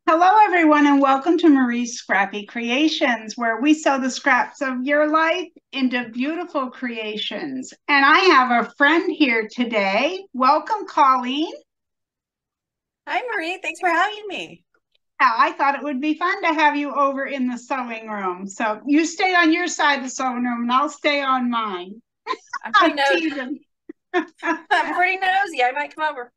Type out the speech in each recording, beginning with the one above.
Hello, everyone, and welcome to Marie's Scrappy Creations, where we sew the scraps of your life into beautiful creations. And I have a friend here today. Welcome, Coleen. Hi, Marie. Thanks for having me. I thought it would be fun to have you over in the sewing room. So you stay on your side of the sewing room, and I'll stay on mine. I'm I'm pretty nosy. teasing. I'm pretty nosy. I might come over.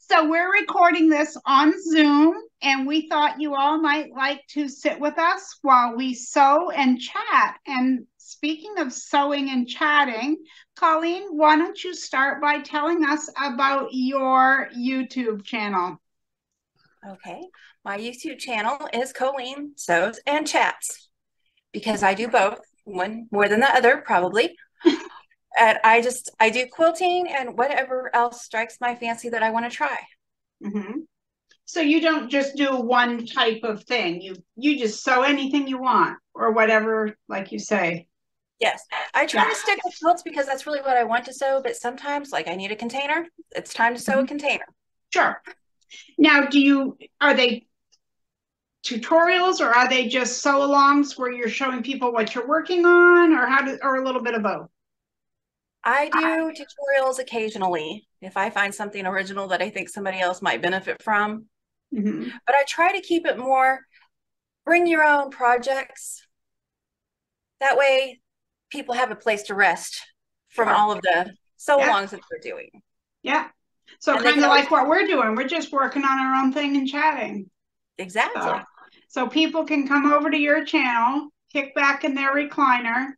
So we're recording this on Zoom, and we thought you all might like to sit with us while we sew and chat. And speaking of sewing and chatting, Coleen, why don't you start by telling us about your YouTube channel? Okay. My YouTube channel is Coleen Sews and Chats because I do both, one more than the other, probably. And I do quilting and whatever else strikes my fancy that I want to try. Mm-hmm. So you don't just do one type of thing. You just sew anything you want or whatever, like you say. Yes. I try Yeah. to stick with quilts because that's really what I want to sew, but sometimes like I need a container. It's time to sew a Mhm. container. Sure. Now, are they tutorials or are they just sew alongs where you're showing people what you're working on, or a little bit of both? I do tutorials occasionally if I find something original that I think somebody else might benefit from. Mm-hmm. But I try to keep it more bring your own projects. That way people have a place to rest from Sure. all of the so Yeah. longs that they're doing. Yeah. So And they kind can of always like what we're doing. We're just working on our own thing and chatting. So, exactly. so people can come over to your channel, kick back in their recliner,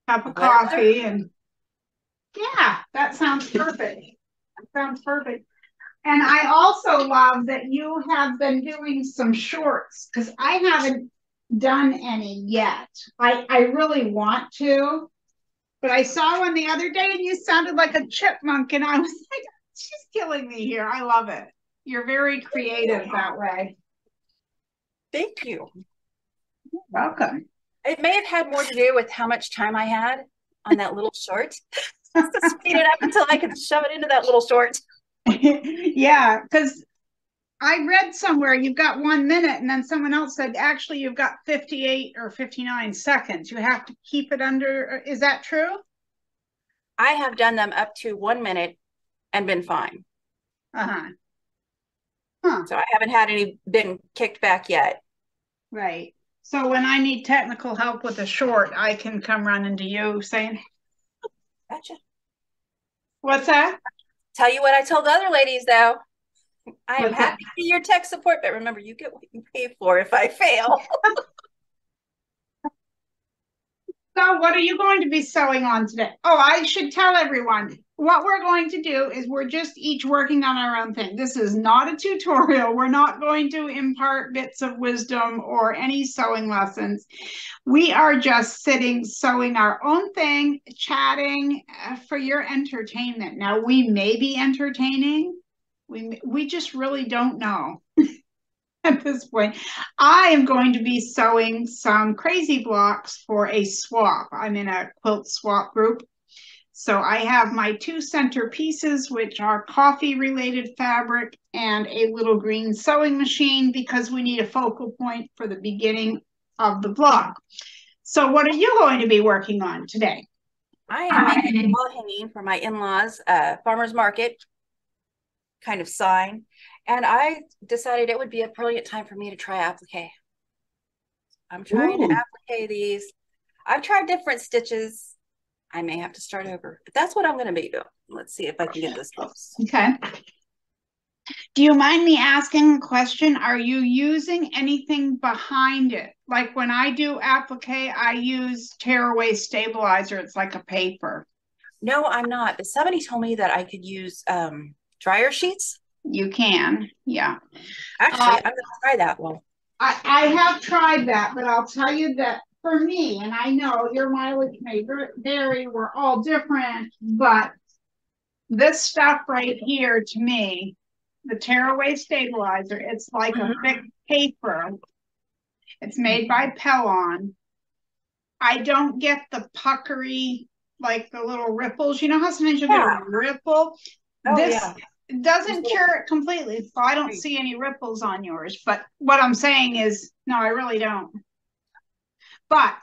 cup of Whatever they're coffee, and yeah, that sounds perfect. That sounds perfect. And I also love that you have been doing some shorts because I haven't done any yet. I really want to, but I saw one the other day and you sounded like a chipmunk, and I was like, she's killing me here. I love it. You're very creative that way. thank you. Welcome. It may have had more to do with how much time I had on that little short to speed it up until I could shove it into that little short. Yeah, because I read somewhere you've got 1 minute, and then someone else said actually you've got 58 or 59 seconds. You have to keep it under. Is that true? I have done them up to 1 minute and been fine. Uh-huh. Huh. So I haven't had any been kicked back yet. Right. So when I need technical help with a short, I can come running to you saying, Gotcha. what's that? Tell you what I told the other ladies though. I am What's that? happy to be your tech support, but remember, you get what you pay for if I fail. So what are you going to be sewing on today? Oh, I should tell everyone what we're going to do is we're just each working on our own thing. This is not a tutorial. We're not going to impart bits of wisdom or any sewing lessons. We are just sitting, sewing our own thing, chatting for your entertainment. Now, we may be entertaining. We just really don't know at this point. I am going to be sewing some crazy blocks for a swap. I'm in a quilt swap group. So I have my two center pieces, which are coffee related fabric and a little green sewing machine because we need a focal point for the beginning of the block. So what are you going to be working on today? I am making a wall hanging for my in-laws farmers market kind of sign. And I decided it would be a brilliant time for me to try applique. I'm trying to Ooh, applique these. I've tried different stitches. I may have to start over, but that's what I'm going to be doing. Let's see if I can get this close. okay. Do you mind me asking a question? Are you using anything behind it? Like when I do applique, I use tearaway stabilizer. It's like a paper. No, I'm not. But somebody told me that I could use dryer sheets. You can, yeah. Actually, Uh, I'm going to try that one. I have tried that, but I'll tell you that for me, and I know your mileage may vary, we're all different, but this stuff right here to me, the tearaway stabilizer, it's like a Mhm. thick paper. It's made by Pellon. I don't get the puckery, like the little ripples. You know how sometimes you get a Yeah. ripple? Oh, This yeah. It doesn't cure it completely, so I don't see any ripples on yours. But what I'm saying is, no, I really don't. But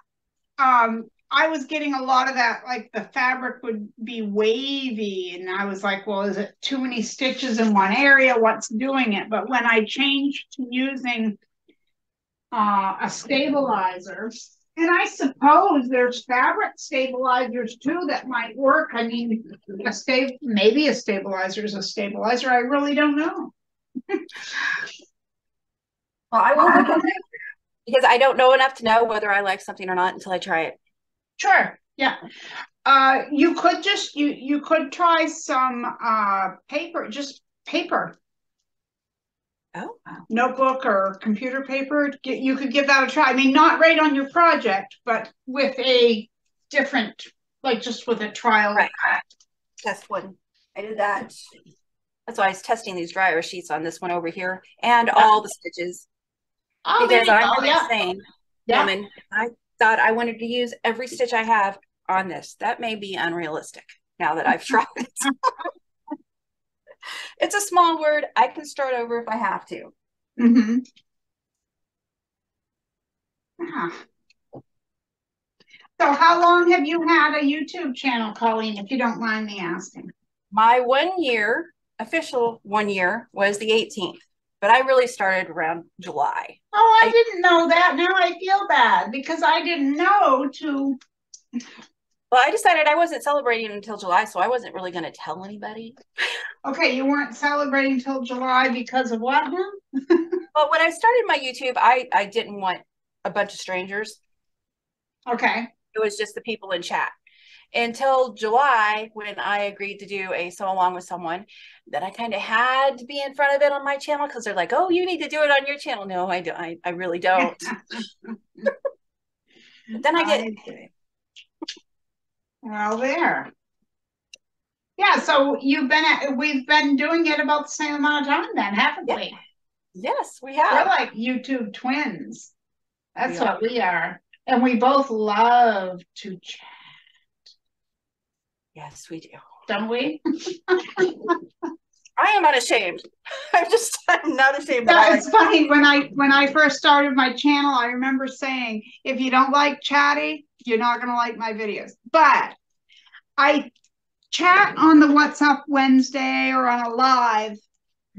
I was getting a lot of that, like the fabric would be wavy, and I was like, well, is it too many stitches in one area? What's doing it? But when I changed to using a stabilizer, and I suppose there's fabric stabilizers too that might work. I mean, maybe a stabilizer is a stabilizer. I really don't know. Well, I will look at it because I don't know enough to know whether I like something or not until I try it. Sure. Yeah. You could just you could try some paper, just paper. Oh. Notebook or computer paper. You could give that a try. I mean, not right on your project, but with a different, like just with a trial. Right. Test one. I did that. That's why I was testing these dryer sheets on this one over here and all the stitches. Oh, because I'm an yeah. insane woman. I thought I wanted to use every stitch I have on this. That may be unrealistic now that I've tried it. It's a small word. I can start over if I have to. Mm-hmm. Yeah. So how long have you had a YouTube channel, Coleen, if you don't mind me asking? My 1 year, official 1 year, was the 18th. But I really started around July. Oh, I didn't know that. Now I feel bad because I didn't know to. Well, I decided I wasn't celebrating until July, so I wasn't really going to tell anybody. Okay, you weren't celebrating until July because of what now? Well, when I started my YouTube, I didn't want a bunch of strangers. Okay. It was just the people in chat. Until July, when I agreed to do a sew along with someone, that I kind of had to be in front of it on my channel because they're like, "Oh, you need to do it on your channel." No, I really don't. But then I did. Well, there. Yeah, so we've been doing it about the same amount of time then, haven't we? Yes, we have. We're like YouTube twins. That's what we are. And we both love to chat. Yes, we do. Don't we? I am unashamed. I'm not ashamed. It's funny, when I first started my channel, I remember saying, if you don't like chatty, you're not gonna like my videos. But I chat on the What's Up Wednesday or on a live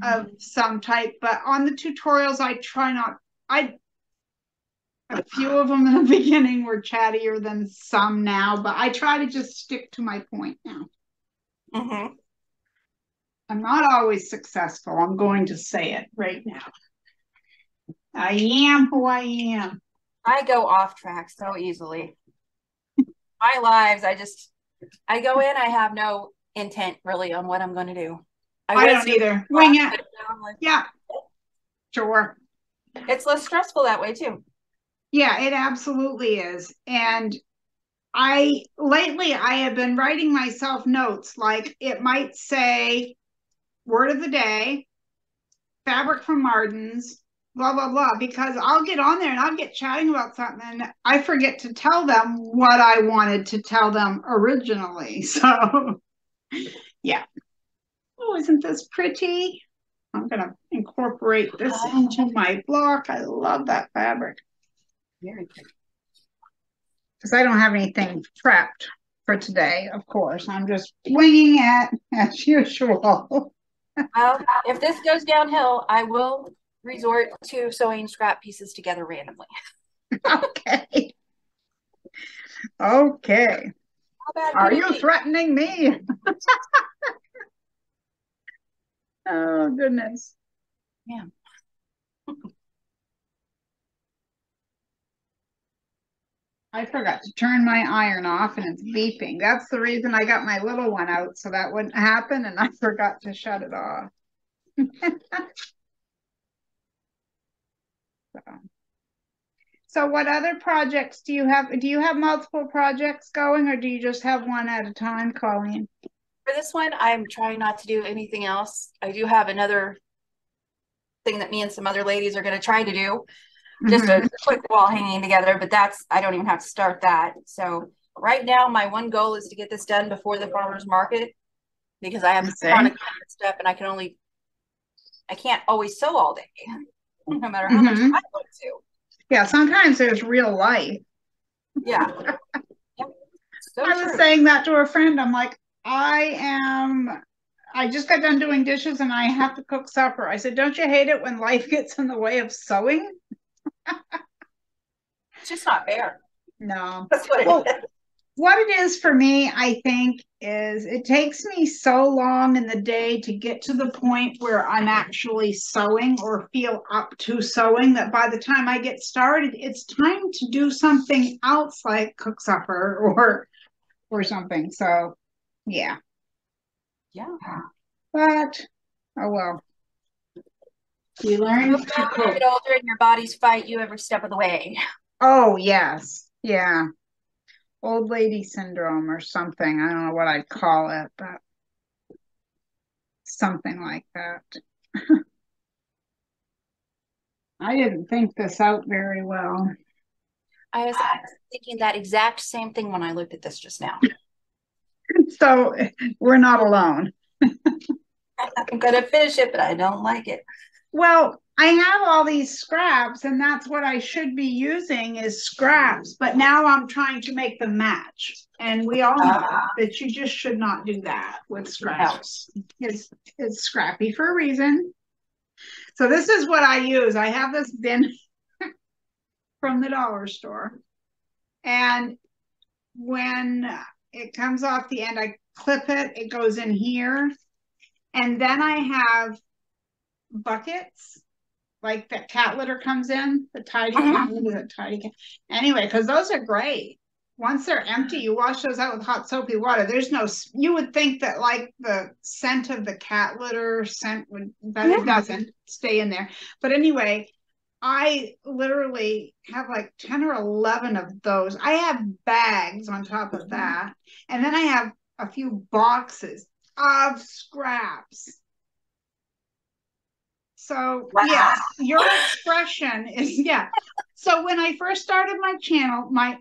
of some type, but on the tutorials I try not. A few of them in the beginning were chattier than some now, but I try to just stick to my point now. Mm-hmm. I'm not always successful. I'm going to say it right now. I am who I am. I go off track so easily. My lives, I go in, I have no intent really on what I'm going to do. I don't either. Wing it. Yeah. Sure. It's less stressful that way too. Yeah, it absolutely is. And lately I have been writing myself notes, like it might say word of the day, fabric from Martin's, blah, blah, blah, because I'll get on there and I'll get chatting about something and I forget to tell them what I wanted to tell them originally. So yeah. Oh, isn't this pretty? I'm going to incorporate this into my block. I love that fabric. Very pretty. Because I don't have anything prepped for today, of course. I'm just winging it as usual. Well, if this goes downhill, I will resort to sewing scrap pieces together randomly. Okay. Okay. Are you threatening me? Oh, goodness. Yeah. I forgot to turn my iron off and it's beeping. That's the reason I got my little one out, so that wouldn't happen, and I forgot to shut it off. So what other projects do you have? Do you have multiple projects going, or do you just have one at a time, Coleen? For this one, I'm trying not to do anything else. I do have another thing that me and some other ladies are going to try to do. Just a quick wall hanging together, but I don't even have to start that. So right now, my one goal is to get this done before the farmer's market. because I have chronic stuff and I can't always sew all day, no matter how much I want to. Yeah, sometimes there's real life. Yeah. Yep. So I was saying that to a friend. I'm like, I just got done doing dishes and I have to cook supper. I said, don't you hate it when life gets in the way of sewing? It's just not fair. No. That's what it is. What it is for me, I think, is it takes me so long in the day to get to the point where I'm actually sewing or feel up to sewing that by the time I get started, it's time to do something else like cook supper or something. So, yeah. Yeah. But, oh well. You learn to cook. You get older and your bodies fight you every step of the way. Oh, yes. Yeah. Old lady syndrome or something. I don't know what I'd call it, but something like that. I didn't think this out very well. I was thinking that exact same thing when I looked at this just now. So we're not alone. I'm going to finish it, but I don't like it. Well, I have all these scraps, and that's what I should be using is scraps, but now I'm trying to make them match. And we all know that you just should not do that with scraps. No. It's scrappy for a reason. So this is what I use. I have this bin from the dollar store. And when it comes off the end, I clip it, it goes in here. And then I have buckets, like that cat litter comes in, the tidy cat, anyway, because those are great. Once they're empty, you wash those out with hot soapy water. There's no, you would think that like the scent of the cat litter scent would, but it doesn't stay in there. But anyway, I literally have like 10 or 11 of those. I have bags on top of that. And then I have a few boxes of scraps. So yes, your expression is, yeah. So when I first started my channel, my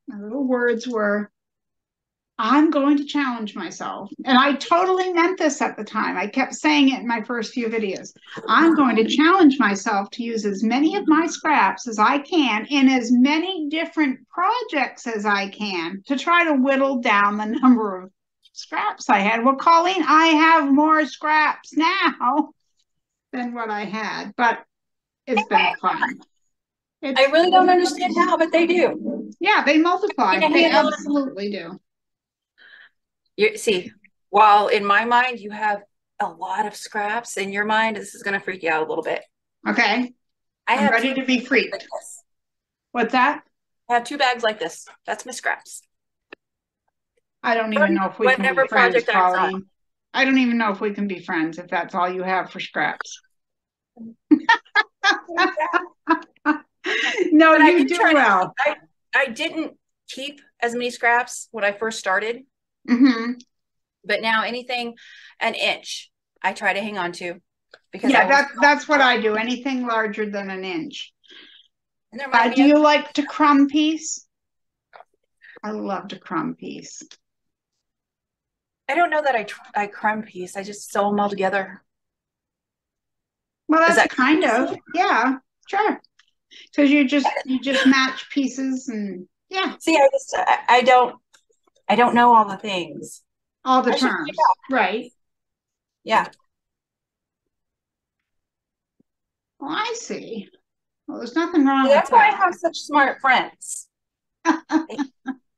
little words were, I'm going to challenge myself. And I totally meant this at the time. I kept saying it in my first few videos. I'm going to challenge myself to use as many of my scraps as I can in as many different projects as I can to try to whittle down the number of scraps I had. Well, Coleen, I have more scraps now than what I had, but it's been fun. I really don't understand how, but they do. Yeah, they multiply. They absolutely do. You see, while in my mind you have a lot of scraps, in your mind this is going to freak you out a little bit. Okay, I'm ready to be freaked. Like what's that? I have 2 bags like this. That's my scraps. I don't even know if we can be friends, Coleen. I don't even know if we can be friends if that's all you have for scraps. No, but you do well. I didn't keep as many scraps when I first started. But now anything an inch, I try to hang on to. Because yeah, that's what I do. Anything larger than an inch. Do you like to crumb piece? I love to crumb piece. I don't know that I crumb piece. I just sew them all together. Well, that's kind of, yeah, sure. Because you just match pieces and yeah. See, I don't know all the things. All the terms, right? Yeah. Well, I see. Well, there's nothing wrong with that. That's why I have such smart friends.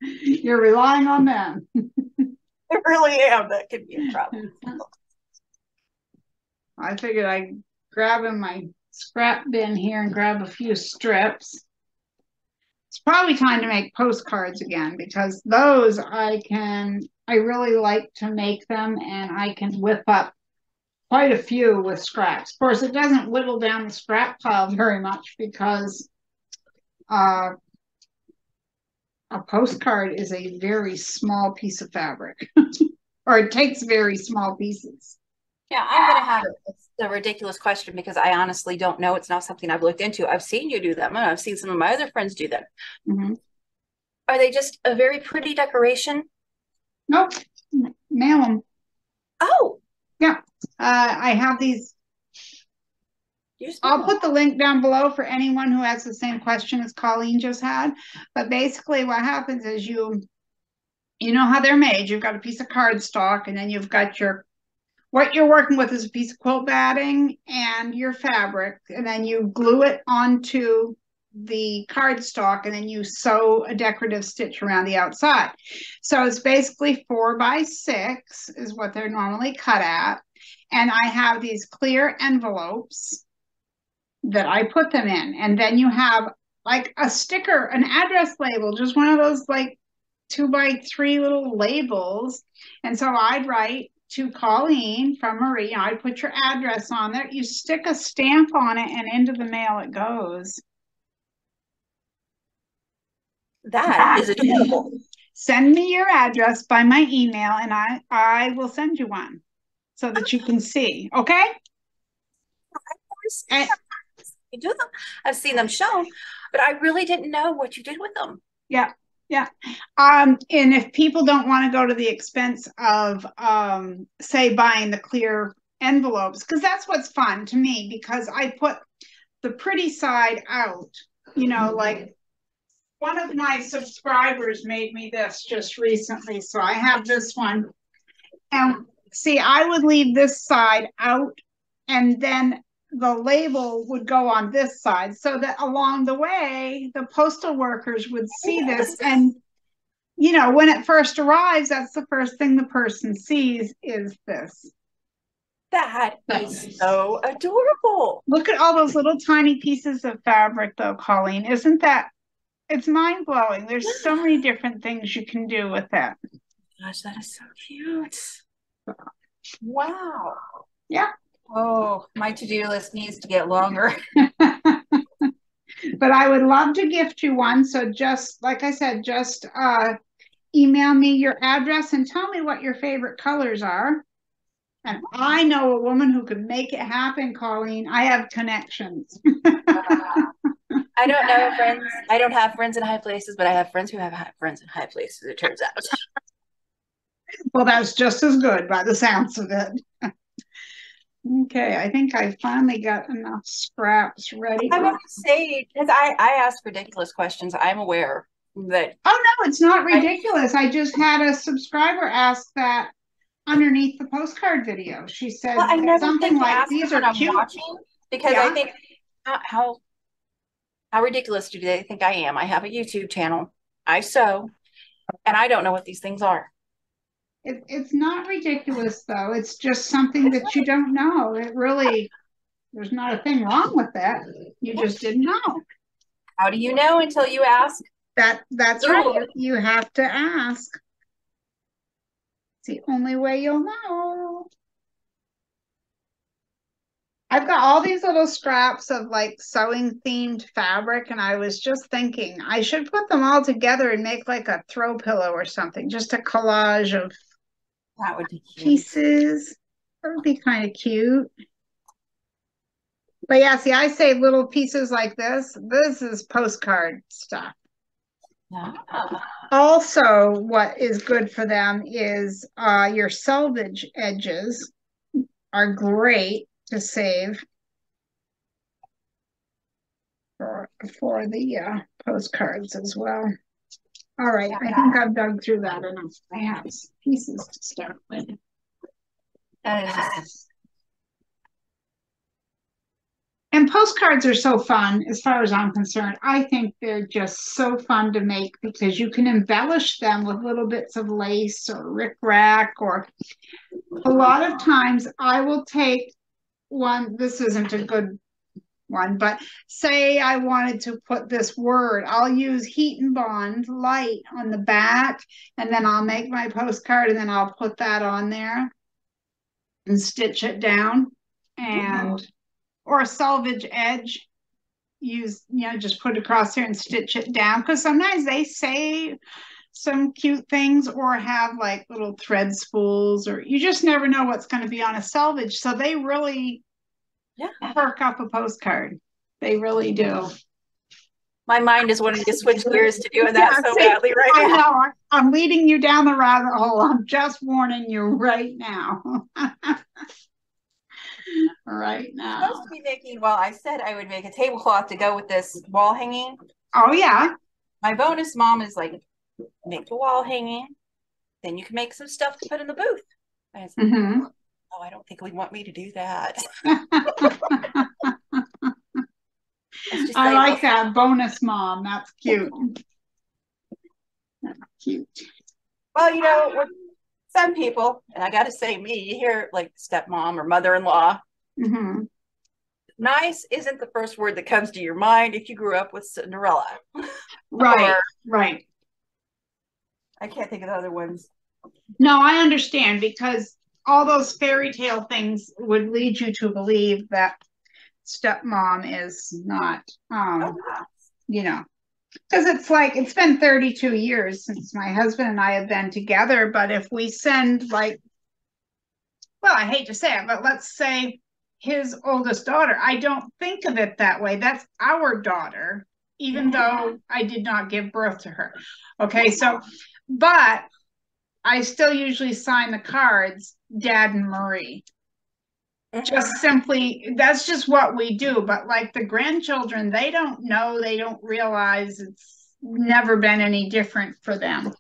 You're relying on them. I really am. That could be a problem. I figured I'd grab in my scrap bin here and grab a few strips. It's probably time to make postcards again because those I really like to make them and I can whip up quite a few with scraps. Of course, it doesn't whittle down the scrap pile very much because a postcard is a very small piece of fabric or it takes very small pieces. Yeah, I'm going to have a ridiculous question because I honestly don't know. It's not something I've looked into. I've seen you do them and I've seen some of my other friends do them. Are they just a very pretty decoration? Nope. Mail them. Oh, Yeah. I have these. I'll put the link down below for anyone who has the same question as Colleen just had. But basically what happens is you know how they're made. You've got a piece of cardstock, and then you've got what you're working with is a piece of quilt batting and your fabric, and then you glue it onto the cardstock, and then you sew a decorative stitch around the outside. So it's basically 4x6 is what they're normally cut at. And I have these clear envelopes that I put them in. And then you have like a sticker, an address label, just one of those like 2x3 little labels. And so I'd write to Colleen from Marie. I'd put your address on there. You stick a stamp on it, and into the mail it goes. That is adorable. Send me your address by my email, and I will send you one so that you can see. Okay? And you do them. I've seen them shown, but I really didn't know what you did with them. Yeah. Yeah. And if people don't want to go to the expense of, say, buying the clear envelopes, because that's what's fun to me, because I put the pretty side out, like one of my subscribers made me this just recently. So I have this one. And see, I would leave this side out, and then the label would go on this side, so that along the way, the postal workers would see this. And, when it first arrives, that's the first thing the person sees is this. That is so adorable. Look at all those little tiny pieces of fabric, though, Colleen. Isn't that, it's mind-blowing. There's so many different things you can do with that. Gosh, that is so cute. Wow. Yeah. Oh, my to-do list needs to get longer. But I would love to gift you one. So just, like I said, just email me your address and tell me what your favorite colors are. And I know a woman who could make it happen, Colleen. I have connections. I don't know friends. I don't have friends in high places, but I have friends who have friends in high places, it turns out. Well, that's just as good by the sounds of it. Okay, I think I finally got enough scraps ready. I want to say, because I ask ridiculous questions. I'm aware that. Oh, no, it's not ridiculous. I just had a subscriber ask that underneath the postcard video. She said something like, these are cute. Watching, because I think, how ridiculous do they think I am? I have a YouTube channel. I sew, and I don't know what these things are. It's not ridiculous, though. It's just something that you don't know. There's not a thing wrong with that. You just didn't know. How do you know until you ask? That's right. You have to ask. It's the only way you'll know. I've got all these little scraps of like sewing themed fabric, and I was just thinking I should put them all together and make like a throw pillow or something, just a collage of that would be cute. Pieces. That would be kind of cute. But yeah, see, I say little pieces like this. This is postcard stuff. Also, what is good for them is your selvage edges are great to save for the postcards as well. All right, I think I've dug through that enough. I have pieces to start with. And postcards are so fun, as far as I'm concerned. I think they're just so fun to make because you can embellish them with little bits of lace or rickrack, or a lot of times I will take one, this isn't a good one, but say I wanted to put this word, I'll use Heat and Bond light on the back, and then I'll make my postcard, and then I'll put that on there and stitch it down. And or a selvage edge, just put it across here and stitch it down, because sometimes they say some cute things or have like little thread spools, or you just never know what's going to be on a selvage. So they really perk up a postcard. They really do. My mind is wanting to switch gears to doing that so see, badly right I now. know. I'm leading you down the rabbit hole. I'm just warning you right now. Right now. Supposed to be making, well, I said I would make a tablecloth to go with this wall hanging. Oh, yeah. My bonus mom is like, make the wall hanging, then you can make some stuff to put in the booth. I was like, oh, I don't think we want me to do that. I like that bonus mom. That's cute. That's cute. Well, you know, with some people, and I got to say me, you hear like stepmom or mother-in-law. Nice isn't the first word that comes to your mind if you grew up with Cinderella. Right, right. I can't think of the other ones. No, I understand, because all those fairy tale things would lead you to believe that stepmom is not, you know, because it's like, it's been 32 years since my husband and I have been together. But if we send, like, well, I hate to say it, but let's say his oldest daughter, I don't think of it that way. That's our daughter, even though I did not give birth to her. Okay, so, but I still usually sign the cards, Dad and Marie. Just simply, that's just what we do. But like the grandchildren, they don't know, they don't realize, it's never been any different for them.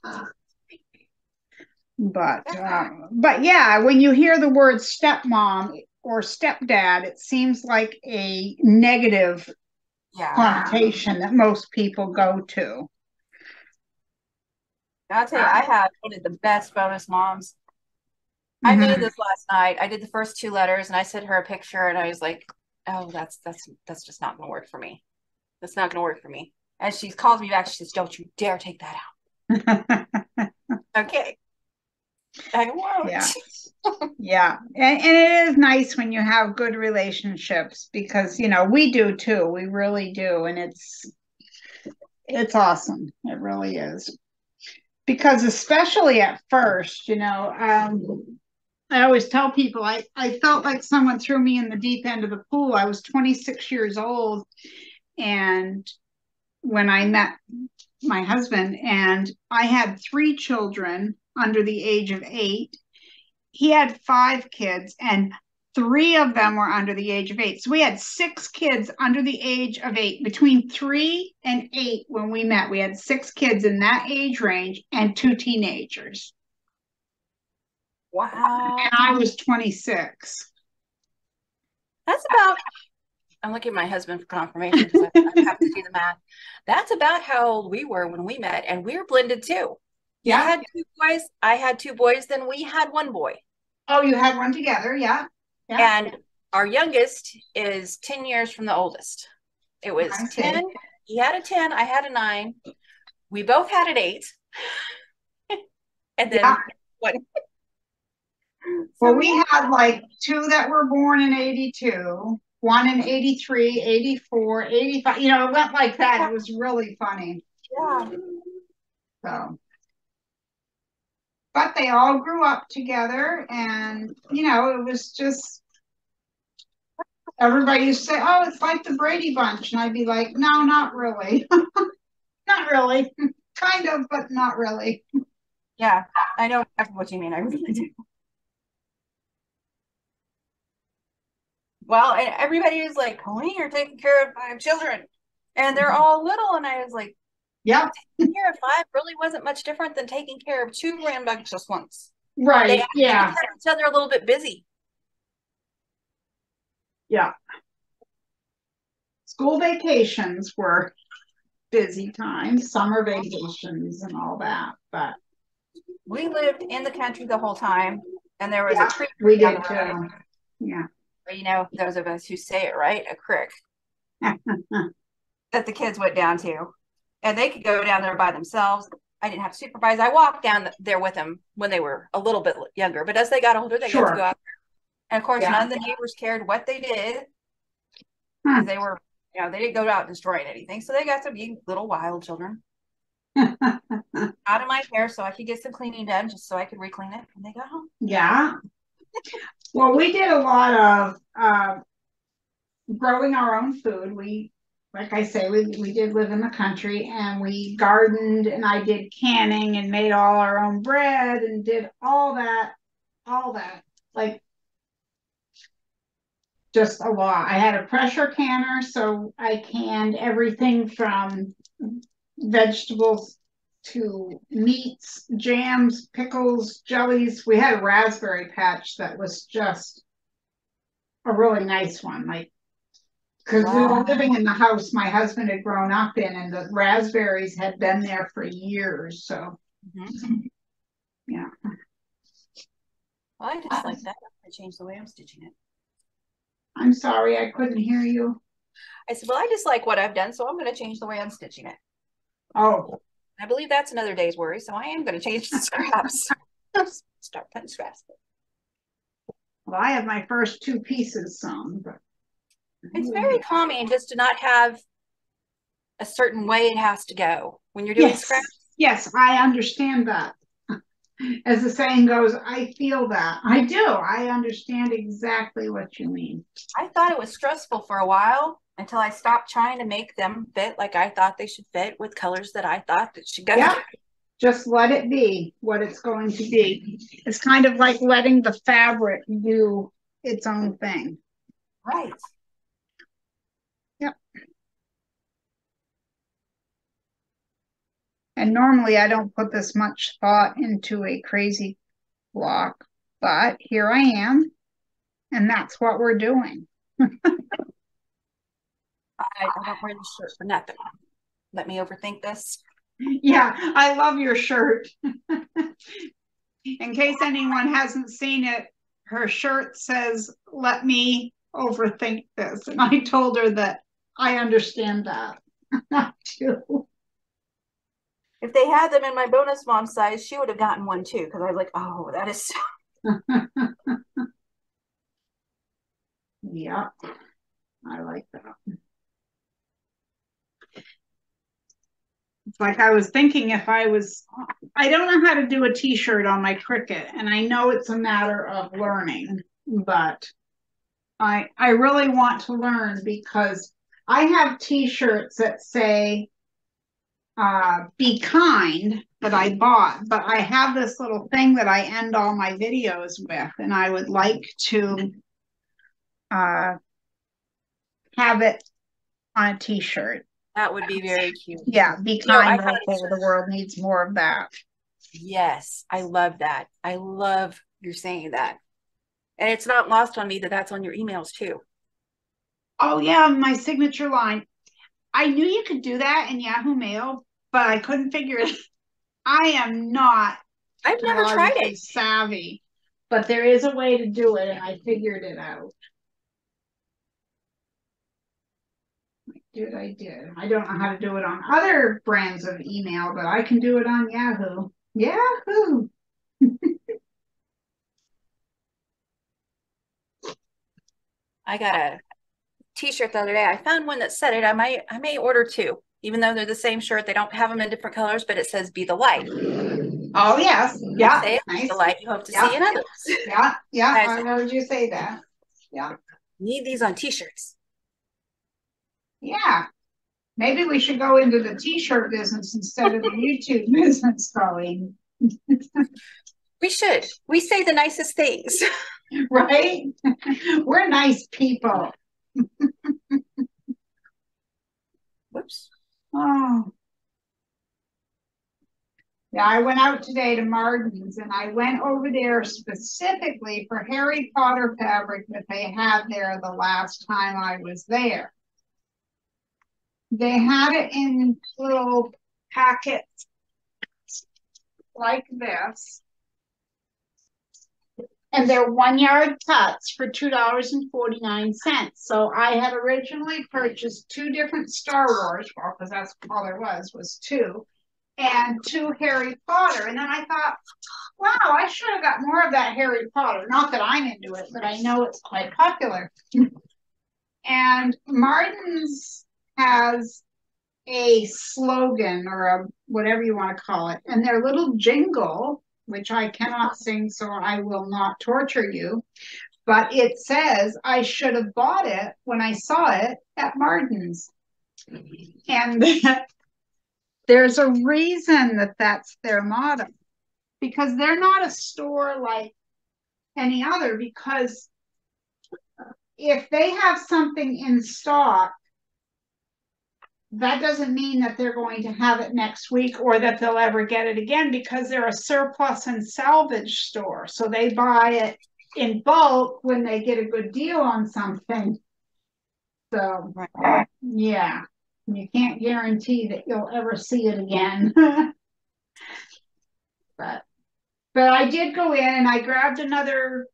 But yeah, when you hear the word stepmom or stepdad, it seems like a negative connotation that most people go to. I'll tell you, I have one of the best bonus moms. I made this last night. I did the first 2 letters and I sent her a picture and I was like, oh, that's just not gonna work for me. That's not gonna work for me. And she calls me back. She says, don't you dare take that out. Okay. I won't. Yeah. Yeah. And it is nice when you have good relationships, because, you know, we do too. We really do. And it's awesome. It really is. Because especially at first, you know, I always tell people I felt like someone threw me in the deep end of the pool. I was 26 years old, and when I met my husband, and I had 3 children under the age of 8. He had 5 kids, and 3 of them were under the age of 8. So we had 6 kids under the age of 8. Between 3 and 8 when we met, we had 6 kids in that age range and 2 teenagers. Wow. And I was 26. That's about, I'm looking at my husband for confirmation because I have to do the math. That's about how old we were when we met, and we were blended too. Yeah. You had 2 boys, I had 2 boys, then we had 1 boy. Oh, you had one together, yeah. Yeah. And our youngest is 10 years from the oldest. It was 10. He had a 10, I had a 9. We both had an 8. And then 1. Well, we had like 2 that were born in 82, 1 in 83, 84, 85. You know, it went like that. It was really funny. Yeah. So, but they all grew up together, and, you know, it was just, everybody used to say, oh, it's like the Brady Bunch. And I'd be like, no, not really. Not really. Kind of, but not really. Yeah, I know exactly what you mean. I really do. Well, and everybody was like, Coleen, you're taking care of 5 children. And they're all little. And I was like, yeah, taking care of 5 really wasn't much different than taking care of 2 rambunctious ones. Right. They yeah. kept each other a little bit busy. Yeah. School vacations were busy times, summer vacations and all that, but we lived in the country the whole time, and there was a creek. We did too. Yeah. You know, those of us who say it right, a creek that the kids went down to, and they could go down there by themselves. I didn't have to supervise. I walked down there with them when they were a little bit younger, but as they got older, they got to go out there. And of course, none of the neighbors cared what they did, because they were, you know, they didn't go out destroying anything. So they got to be little wild children. Out of my hair so I could get some cleaning done, just so I could re-clean it when they got home. Yeah. Well, we did a lot of growing our own food. We like I say, we did live in the country, and we gardened, and I did canning and made all our own bread and did all that, like just a lot. I had a pressure canner, so I canned everything from vegetables to meats, jams, pickles, jellies. We had a raspberry patch that was just a really nice one, like, because we were living in the house my husband had grown up in, and the raspberries had been there for years. So, yeah. Well, I just like that. I changed the way I'm stitching it. I'm sorry, I couldn't hear you. I said, well, I just like what I've done, so I'm going to change the way I'm stitching it. Oh, I believe that's another day's worry, so I am going to change the scraps. Start cutting scraps. well, I have my first 2 pieces sewn, but it's very calming just to not have a certain way it has to go when you're doing scraps. Yes, I understand that. As the saying goes, I feel that. I do. I understand exactly what you mean. I thought it was stressful for a while until I stopped trying to make them fit like I thought they should fit with colors that I thought that should go. Yeah. Just let it be what it's going to be. It's kind of like letting the fabric do its own thing. Right. Yep. And normally I don't put this much thought into a crazy block, but here I am, and that's what we're doing. I don't wear this shirt for nothing. Let me overthink this. Yeah, I love your shirt. In case anyone hasn't seen it, her shirt says, "Let me overthink this." And I told her that I understand that. I do. If they had them in my bonus mom size, she would have gotten one too, because I was like, oh, that is Yeah, I like that. It's like I was thinking if I don't know how to do a t-shirt on my Cricut, and I know it's a matter of learning, but I really want to learn, because I have t-shirts that say be kind that I bought, but I have this little thing that I end all my videos with, and I would like to have it on a t-shirt. that would be very cute. Yeah, be kind. The world needs more of that. Yes, I love that. I love you're saying that. And it's not lost on me that that's on your emails too. Oh yeah, my signature line. I knew you could do that in Yahoo Mail, but I couldn't figure it. I am not. I've never tried it. Savvy, but there is a way to do it, and I figured it out. I did. I don't know how to do it on other brands of email, but I can do it on Yahoo. Yahoo! I got a t-shirt the other day. I found one that said it. I may order 2, even though they're the same shirt. They don't have them in different colors, but it says "Be the light." Oh yes, yeah. Say it, nice. Be the light you hope to see in others. Yeah. I heard you say that. Yeah. Need these on t-shirts. Yeah. Maybe we should go into the t-shirt business instead of the YouTube business, Coleen. We should. We say the nicest things. Right? We're nice people. Whoops. Oh. Yeah, I went out today to Martin's, and I went over there specifically for Harry Potter fabric that they had there the last time I was there. They had it in little packets like this. And they're 1-yard cuts for $2.49. So I had originally purchased 2 different Star Wars, well, because that's all there was 2, and 2 Harry Potter. And then I thought, wow, I should have got more of that Harry Potter. Not that I'm into it, but I know it's quite popular. And Martin's has a slogan, or a whatever you want to call it, and their little jingle, which I cannot sing, so I will not torture you, but it says I should have bought it when I saw it at Martin's. And there's a reason that that's their motto, because they're not a store like any other, because if they have something in stock, that doesn't mean that they're going to have it next week or that they'll ever get it again, because they're a surplus and salvage store. So they buy it in bulk when they get a good deal on something. So, yeah, you can't guarantee that you'll ever see it again. But I did go in and I grabbed another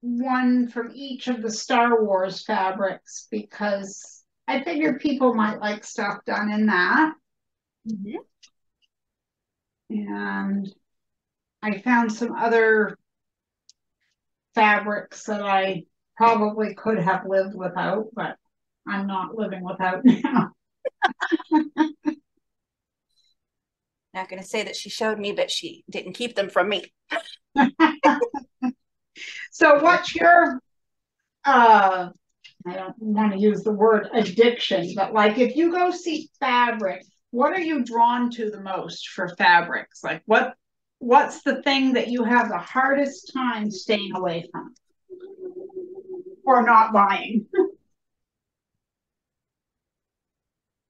one from each of the Star Wars fabrics, because I figured people might like stuff done in that. Mm-hmm. And I found some other fabrics that I probably could have lived without, but I'm not living without now. Not going to say that she showed me, but she didn't keep them from me. So what's your, I don't want to use the word addiction, but like if you go see fabric, what are you drawn to the most for fabrics? Like what's the thing that you have the hardest time staying away from or not buying?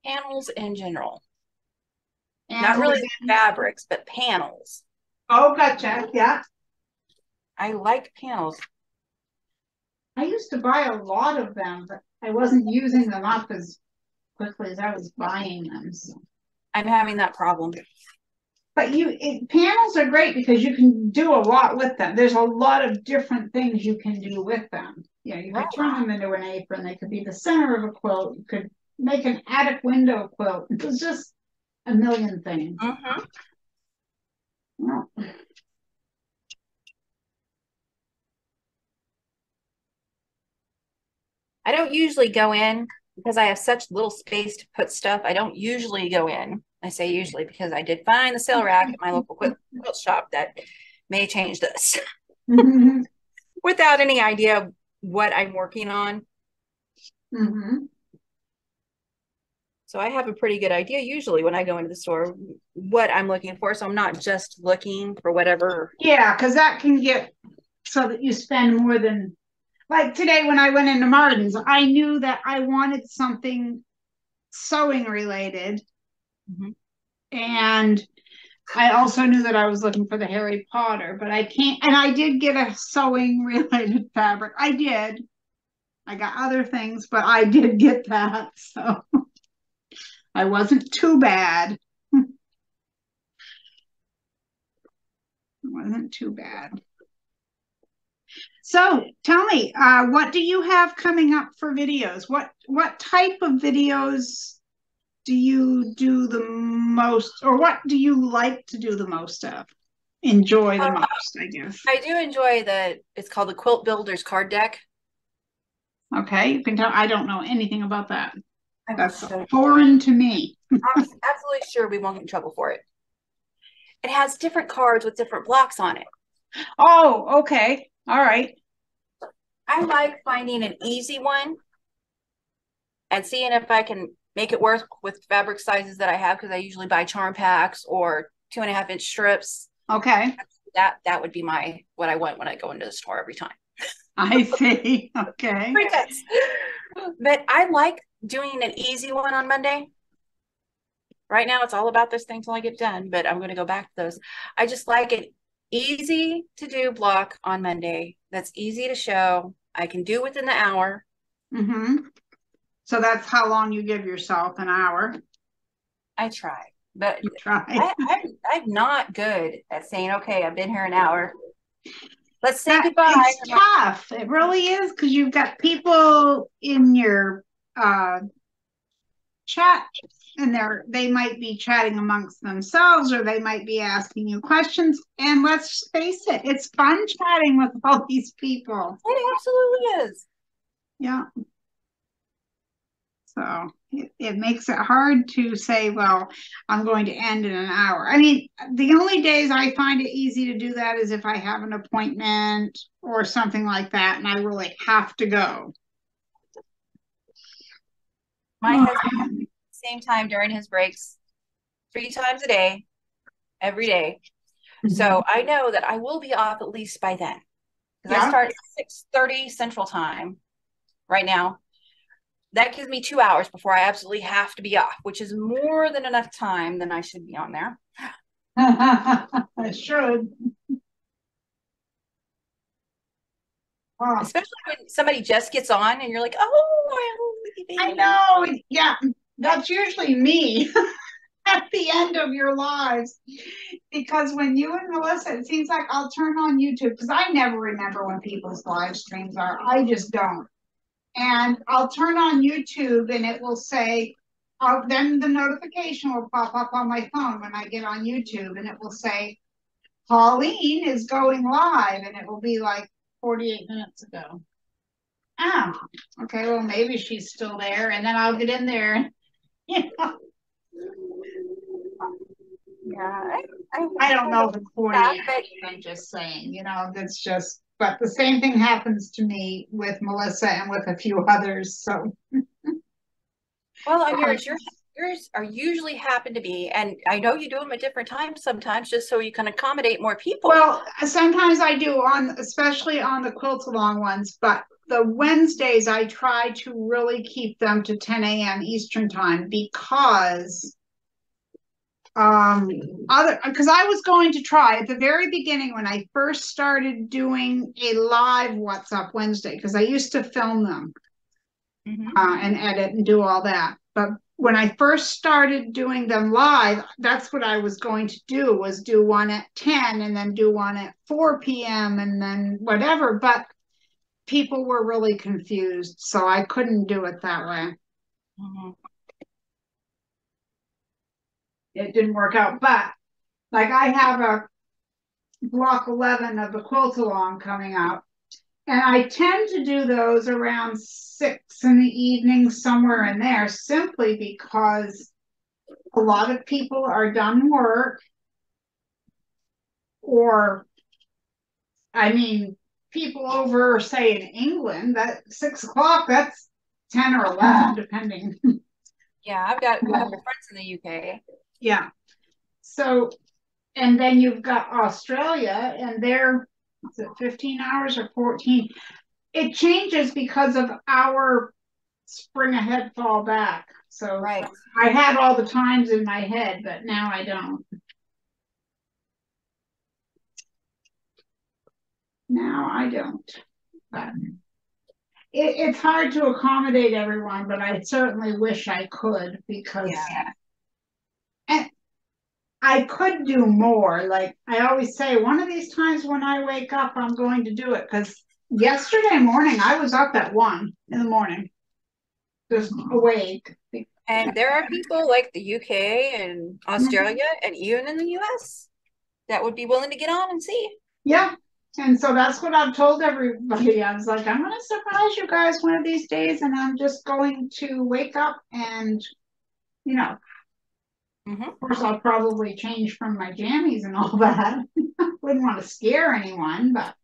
Panels in general. And not really fabrics, but panels. Oh, gotcha. Yeah. I like panels. I used to buy a lot of them, but I wasn't using them up as quickly as I was buying them. So. I'm having that problem. But panels are great because you can do a lot with them. There's a lot of different things you can do with them. You know, you could turn them into an apron. They could be the center of a quilt. You could make an attic window quilt. It was just a million things. Mm-hmm. Well, I don't usually go in because I have such little space to put stuff. I don't usually go in. I say usually because I did find the sale rack at my local quilt shop that may change this mm-hmm. without any idea of what I'm working on. Mm-hmm. So I have a pretty good idea usually when I go into the store what I'm looking for. So I'm not just looking for whatever. Yeah, because that can get so that you spend more than, like today when I went into Martin's, I knew that I wanted something sewing related. Mm-hmm. And I also knew that I was looking for the Harry Potter, but I can't, and I did get a sewing related fabric. I did. I got other things, but I did get that. So I wasn't too bad. It wasn't too bad. So tell me, what do you have coming up for videos? What type of videos do you do the most, or what do you like to do the most of? Enjoy the most, I guess. I do enjoy it's called the Quilt Builders card deck. Okay, you can tell I don't know anything about that. That's so foreign to me. I'm absolutely sure we won't get in trouble for it. It has different cards with different blocks on it. Oh, okay. All right. I like finding an easy one and seeing if I can make it work with fabric sizes that I have, because I usually buy charm packs or 2.5-inch strips. Okay. That would be what I want when I go into the store every time. I see. Okay. But I like doing an easy one on Monday. Right now, it's all about this thing till I get done, but I'm going to go back to those. I just like an easy to do block on Monday. That's easy to show. I can do within the hour. Mm-hmm. So that's how long you give yourself, an hour? I try, but you try. I'm not good at saying, okay, I've been here an hour. Let's say goodbye. It's tough. It really is, because you've got people in your chat, and they might be chatting amongst themselves, or they might be asking you questions. And let's face it, it's fun chatting with all these people. It absolutely is. Yeah. So it makes it hard to say, well, I'm going to end in an hour. I mean, the only days I find it easy to do that is if I have an appointment or something like that, and I really have to go. My husband, same time during his breaks, 3 times a day, every day. So I know that I will be off at least by then. Because I Yeah. start at 6:30 Central Time right now. That gives me 2 hours before I absolutely have to be off, which is more than enough time than I should be on there. I should. Wow. Especially when somebody just gets on and you're like, oh, I know. Yeah, that's usually me at the end of your lives. Because when you and Melissa, it seems like I'll turn on YouTube because I never remember when people's live streams are. I just don't. And I'll turn on YouTube and it will say, then the notification will pop up on my phone when I get on YouTube and it will say, Coleen is going live, and it will be like 48 minutes ago. Oh, okay, well, maybe she's still there, and then I'll get in there. And, you know. Yeah, I don't know if it's 48. I'm just saying, you know, that's just, but the same thing happens to me with Melissa and with a few others. So, well, on yours are usually happen to be, and I know you do them at different times sometimes, just so you can accommodate more people. Well, sometimes I do especially on the quilt along ones, but the Wednesdays I try to really keep them to 10 a.m. Eastern time because because I was going to try at the very beginning when I first started doing a live What's Up Wednesday, because I used to film them and edit and do all that. But when I first started doing them live, that's what I was going to do, was do one at 10 and then do one at 4 p.m. and then whatever. But people were really confused, so I couldn't do it that way. It didn't work out. But like I have a block 11 of the quilt along coming up, and I tend to do those around 6 in the evening, somewhere in there, simply because a lot of people are done work, or, I mean, people over, say, in England, that 6 o'clock, that's 10 or 11, depending. Yeah, I've got a couple friends in the UK. Yeah. So, and then you've got Australia, and they're, is it 15 hours or 14? It changes because of our spring ahead, fall back. So right. I had all the times in my head, but now I don't. Now I don't. But it's hard to accommodate everyone, but I certainly wish I could, because and I could do more. Like I always say, one of these times when I wake up, I'm going to do it, because yesterday morning I was up at 1 in the morning, just awake. And there are people like the UK and Australia and even in the US that would be willing to get on and see. Yeah. And so that's what I've told everybody. I was like, I'm going to surprise you guys one of these days, and I'm just going to wake up and, you know, of course, I'll probably change from my jammies and all that. Wouldn't want to scare anyone, but.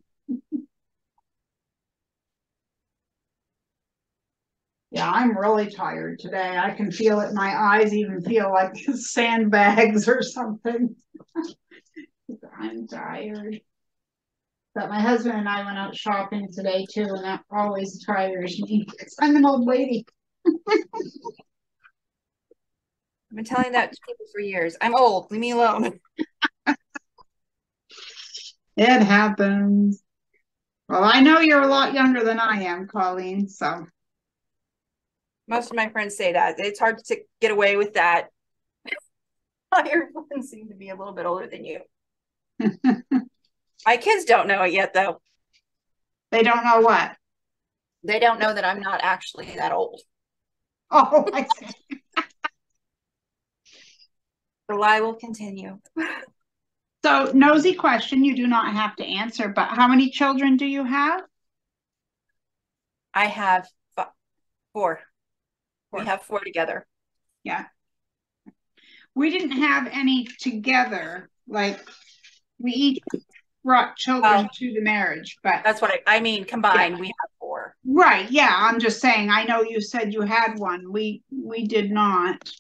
Yeah, I'm really tired today. I can feel it. My eyes even feel like sandbags or something. I'm tired. But my husband and I went out shopping today too, and that always tires me because I'm an old lady. I've been telling that to people for years. I'm old. Leave me alone. It happens. Well, I know you're a lot younger than I am, Coleen, so. Most of my friends say that. It's hard to get away with that. Your friends seem to be a little bit older than you. My kids don't know it yet, though. They don't know what? They don't know that I'm not actually that old. Oh, I see. The lie will continue. So, nosy question, you do not have to answer, but how many children do you have? I have 4. We have 4 together. Yeah. We didn't have any together. Like, we each brought children to the marriage, but that's what I mean. Combined, we have 4. Right, yeah, I'm just saying, I know you said you had one. We did not.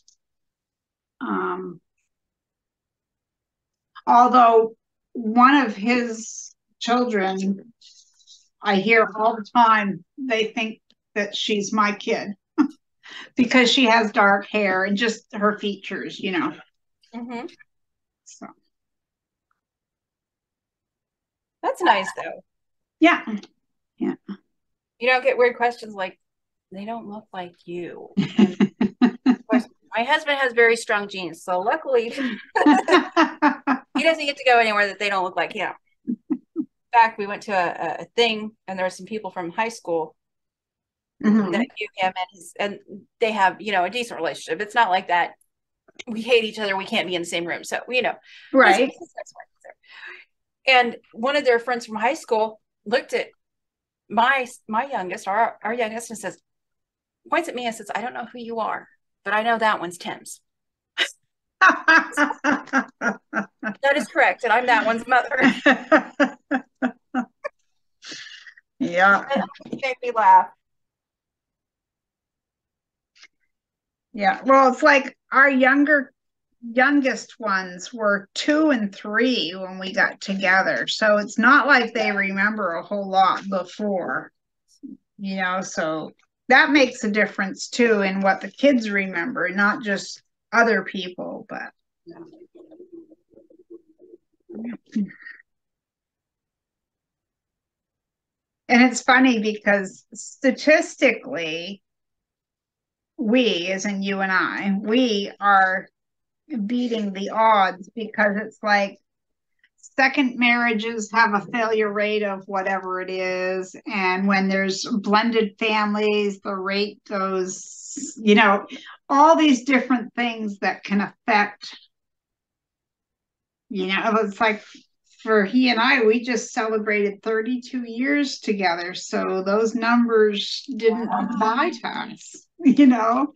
Um, although one of his children, I hear all the time, they think that she's my kid because she has dark hair and just her features, you know. Mm-hmm. So That's nice though. yeah, yeah. You don't get weird questions like, they don't look like you. And of course, my husband has very strong genes, so luckily he doesn't get to go anywhere that they don't look like him. In fact, we went to a thing, and there were some people from high school Mhm. that knew him, and they have, you know, a decent relationship. It's not like that we hate each other, we can't be in the same room. So, you know, Right. and one of their friends from high school looked at my youngest, our youngest, and says, points at me and says, I don't know who you are, but I know that one's Tim's. That is correct, and I'm that one's mother. Yeah. It made me laugh. Yeah. Well, it's like our youngest ones were 2 and 3 when we got together. So it's not like they remember a whole lot before, you know, so that makes a difference too in what the kids remember, not just other people, but and it's funny because statistically, we, as in you and I, we are beating the odds because it's like second marriages have a failure rate of whatever it is. And when there's blended families, the rate goes, you know, all these different things that can affect, you know, it's like for he and I, we just celebrated 32 years together. So those numbers didn't apply to us, you know.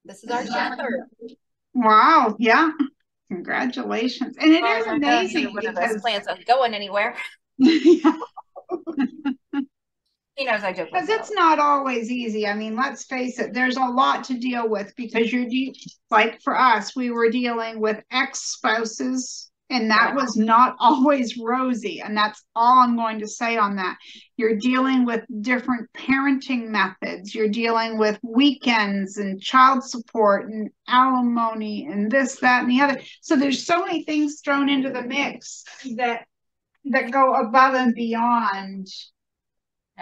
This is our 23rd. Wow. Yeah. Congratulations. And it is I know neither amazing one of us because plans on going anywhere. yeah, He knows I joke with because it's not always easy. I mean, let's face it, there's a lot to deal with because like for us, we were dealing with ex-spouses, and that was not always rosy. And that's all I'm going to say on that. You're dealing with different parenting methods, you're dealing with weekends and child support and alimony and this, that, and the other. So there's so many things thrown into the mix that go above and beyond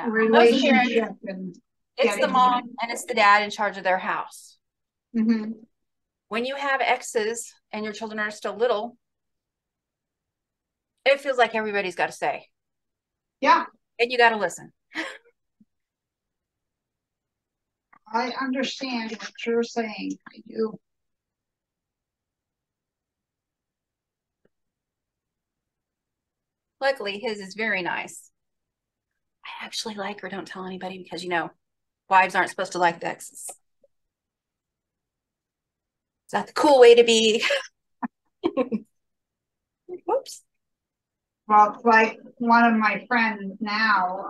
relationship and it's the mom and it's the dad in charge of their house. Mm-hmm. When you have exes and your children are still little, it feels like everybody's got to say. Yeah. And you got to listen. I understand what you're saying. I do. Luckily, his is very nice. I actually like her. Don't tell anybody because, you know, wives aren't supposed to like the exes. Is that the cool way to be? Whoops. Well, like one of my friends now,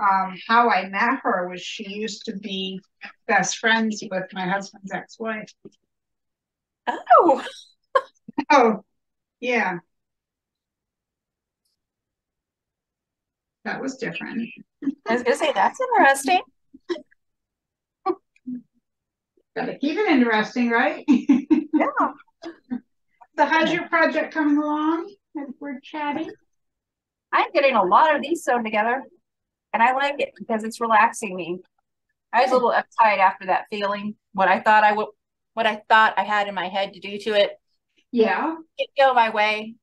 how I met her was she used to be best friends with my husband's ex-wife. Oh. Oh, yeah. That was different. I was going to say, that's interesting. Gotta keep it interesting, right? Yeah. So how's your project coming along as we're chatting? I'm getting a lot of these sewn together, and I like it because it's relaxing me. I was a little uptight after that feeling. What I thought I had in my head to do to it. Yeah. It go my way.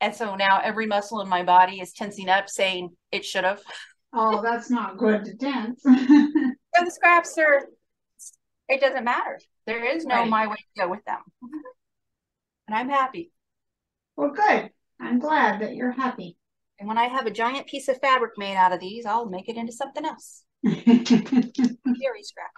And so now every muscle in my body is tensing up saying it should have. Oh, that's not good to tense. So the scraps it doesn't matter. There is no my way to go with them. And I'm happy. Well, good. I'm glad that you're happy. And when I have a giant piece of fabric made out of these, I'll make it into something else. Very scrap.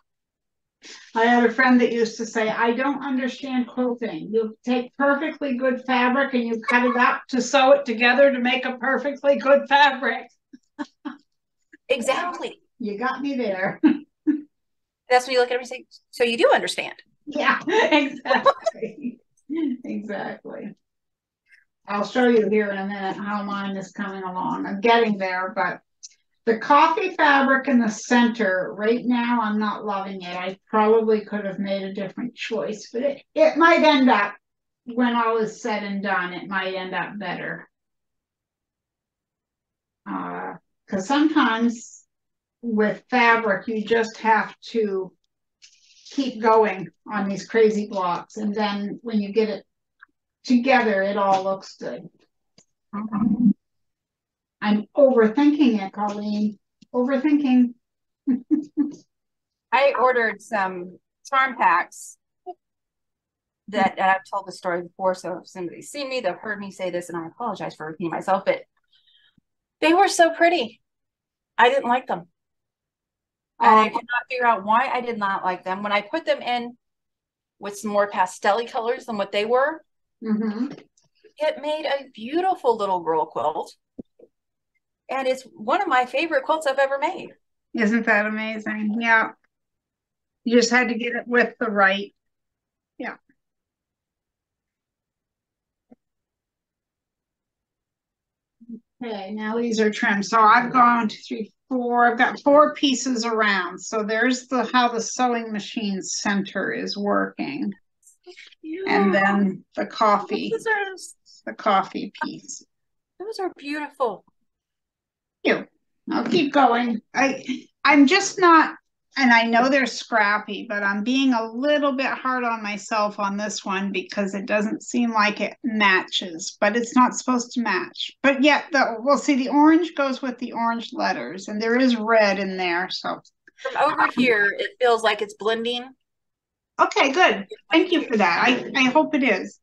I had a friend that used to say, I don't understand quilting. You take perfectly good fabric and you cut it up to sew it together to make a perfectly good fabric. Exactly. You got me there. That's when you look at him and say, so you do understand. Yeah, exactly. Exactly. I'll show you here in a minute how mine is coming along. I'm getting there, but the coffee fabric in the center, right now, I'm not loving it. I probably could have made a different choice, but it might end up, when all is said and done, it might end up better. Because sometimes with fabric, you just have to keep going on these crazy blocks. And then when you get it together, it all looks good. I'm overthinking it, Coleen. Overthinking. I ordered some charm packs that, and I've told the story before, so if somebody's seen me, they've heard me say this, and I apologize for repeating myself, but they were so pretty. I didn't like them. And I could not figure out why I did not like them. When I put them in with some more pastel-y colors than what they were, it made a beautiful little girl quilt. And it's one of my favorite quilts I've ever made. Isn't that amazing? Yeah. You just had to get it with the right. Yeah. Okay, now these are trimmed. So I've gone 2, 3, 4. I've got 4 pieces around. So there's how the sewing machine center is working. Yeah. And then the coffee piece. Those are beautiful. Thank you. I'll keep going. I'm just not, and I know they're scrappy, but I'm being a little bit hard on myself on this one because it doesn't seem like it matches, but it's not supposed to match. But yet, we'll see, the orange goes with the orange letters, and there is red in there. So from over here, it feels like it's blending. Okay, good. Thank you for that. I hope it is.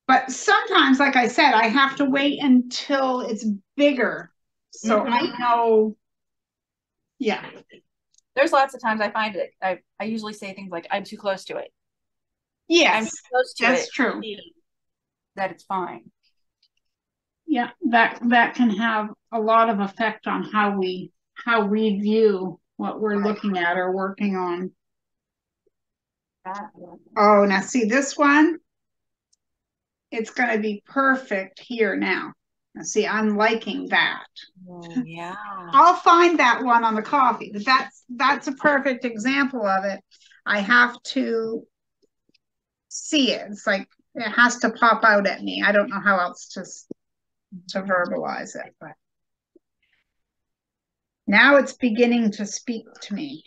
But sometimes, like I said, I have to wait until it's bigger. So I know, yeah. There's lots of times I find it. I usually say things like, I'm too close to it. Yes, I'm too close to that's true. That it's fine. Yeah, that can have a lot of effect on how we view what we're looking at or working on. Oh, now see this one? It's going to be perfect here now. Now see, I'm liking that. Oh, yeah. I'll find that one on the coffee, but that's a perfect example of it. I have to see it. It's like it has to pop out at me. I don't know how else to verbalize it, but now it's beginning to speak to me.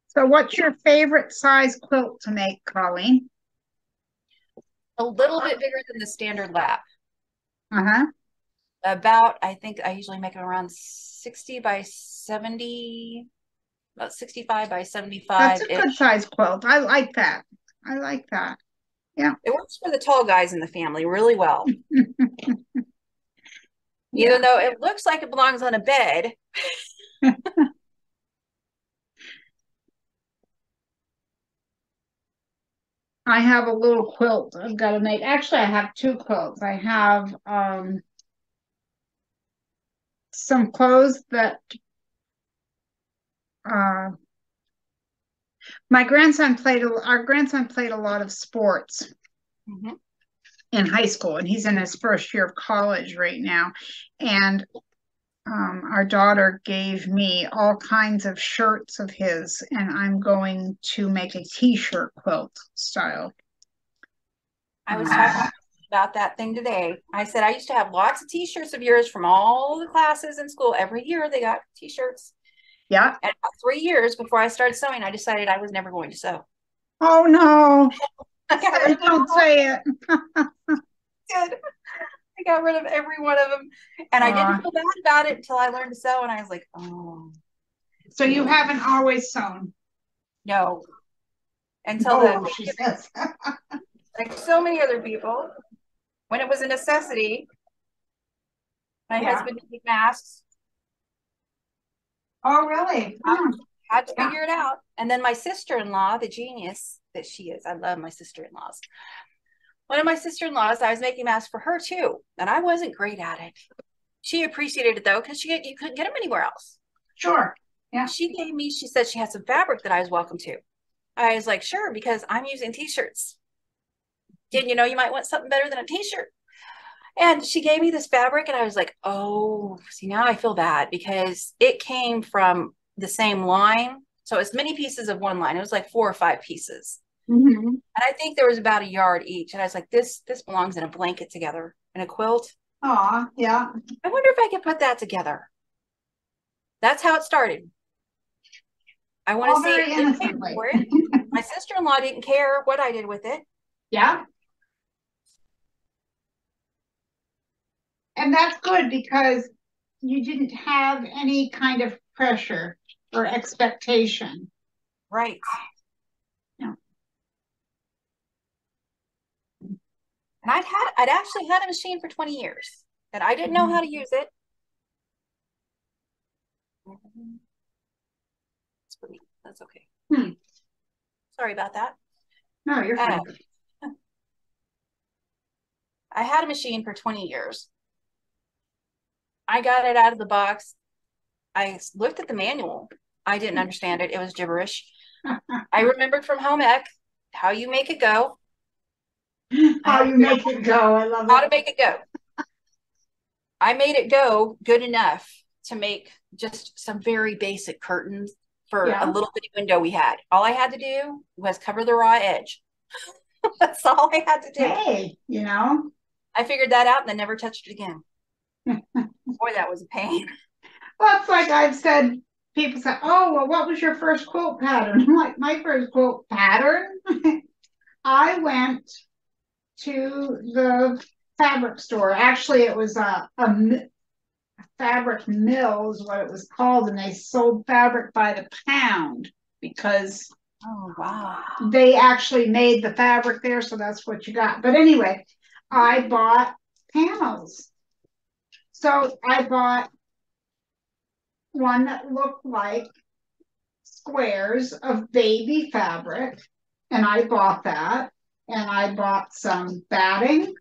So what's your favorite size quilt to make, Coleen? A little bit bigger than the standard lap. About, I think I usually make them around 60 by 70, about 65 by 75. That's a good size quilt. I like that. I like that. Yeah. It works for the tall guys in the family really well. Even though it looks like it belongs on a bed. I have a little quilt I've got to make. Actually, I have 2 quilts. I have some clothes that our grandson played a lot of sports in high school, and he's in his first year of college right now. And our daughter gave me all kinds of shirts of his, and I'm going to make a t-shirt quilt style. I was talking about that thing today. I said I used to have lots of t-shirts of yours from all the classes in school. Every year they got t-shirts. Yeah. And about 3 years before I started sewing, I decided I was never going to sew. Oh no. Don't say it. I got rid of every one of them, and I didn't feel bad about it until I learned to sew, and I was like, oh. So you haven't always sewn? No. She says. Like so many other people, when it was a necessity, my husband made masks. Oh, really? Had to figure it out. And then my sister-in-law, the genius that she is, I love my sister-in-laws. One of my sister-in-laws, I was making masks for her too, and I wasn't great at it. She appreciated it though, because you couldn't get them anywhere else. Sure. Yeah. She said she had some fabric that I was welcome to. I was like, sure, because I'm using t-shirts. Didn't you know you might want something better than a t-shirt? And she gave me this fabric, and I was like, oh, see, now I feel bad because it came from the same line. So it's many pieces of one line. It was like 4 or 5 pieces. Mm-hmm. And I think there was about a yard each. And I was like, this belongs in a blanket together, in a quilt. Aw, yeah. I wonder if I could put that together. That's how it started. I want to see very it. innocently. For it. My sister-in-law didn't care what I did with it. Yeah. And that's good because you didn't have any kind of pressure or expectation. Right. Yeah. And I'd actually had a machine for 20 years, and I didn't know how to use it. That's okay. Sorry about that. No, you're fine. I had a machine for 20 years. I got it out of the box. I looked at the manual. I didn't understand it. It was gibberish. I remembered from home ec how you make it go. How you make it go. I love it. How to make it go. I made it go good enough to make just some very basic curtains for a little bitty window we had. All I had to do was cover the raw edge. That's all I had to do. Hey, you know. I figured that out and then never touched it again. Boy, that was a pain. Well, it's like I've said, people say, oh, well, what was your first quilt pattern? I'm like, my first quilt pattern? I went to the fabric store. Actually, it was a fabric mill is what it was called, and they sold fabric by the pound because they actually made the fabric there, so that's what you got. But anyway, I bought panels. So I bought one that looked like squares of baby fabric, and I bought that. And I bought some batting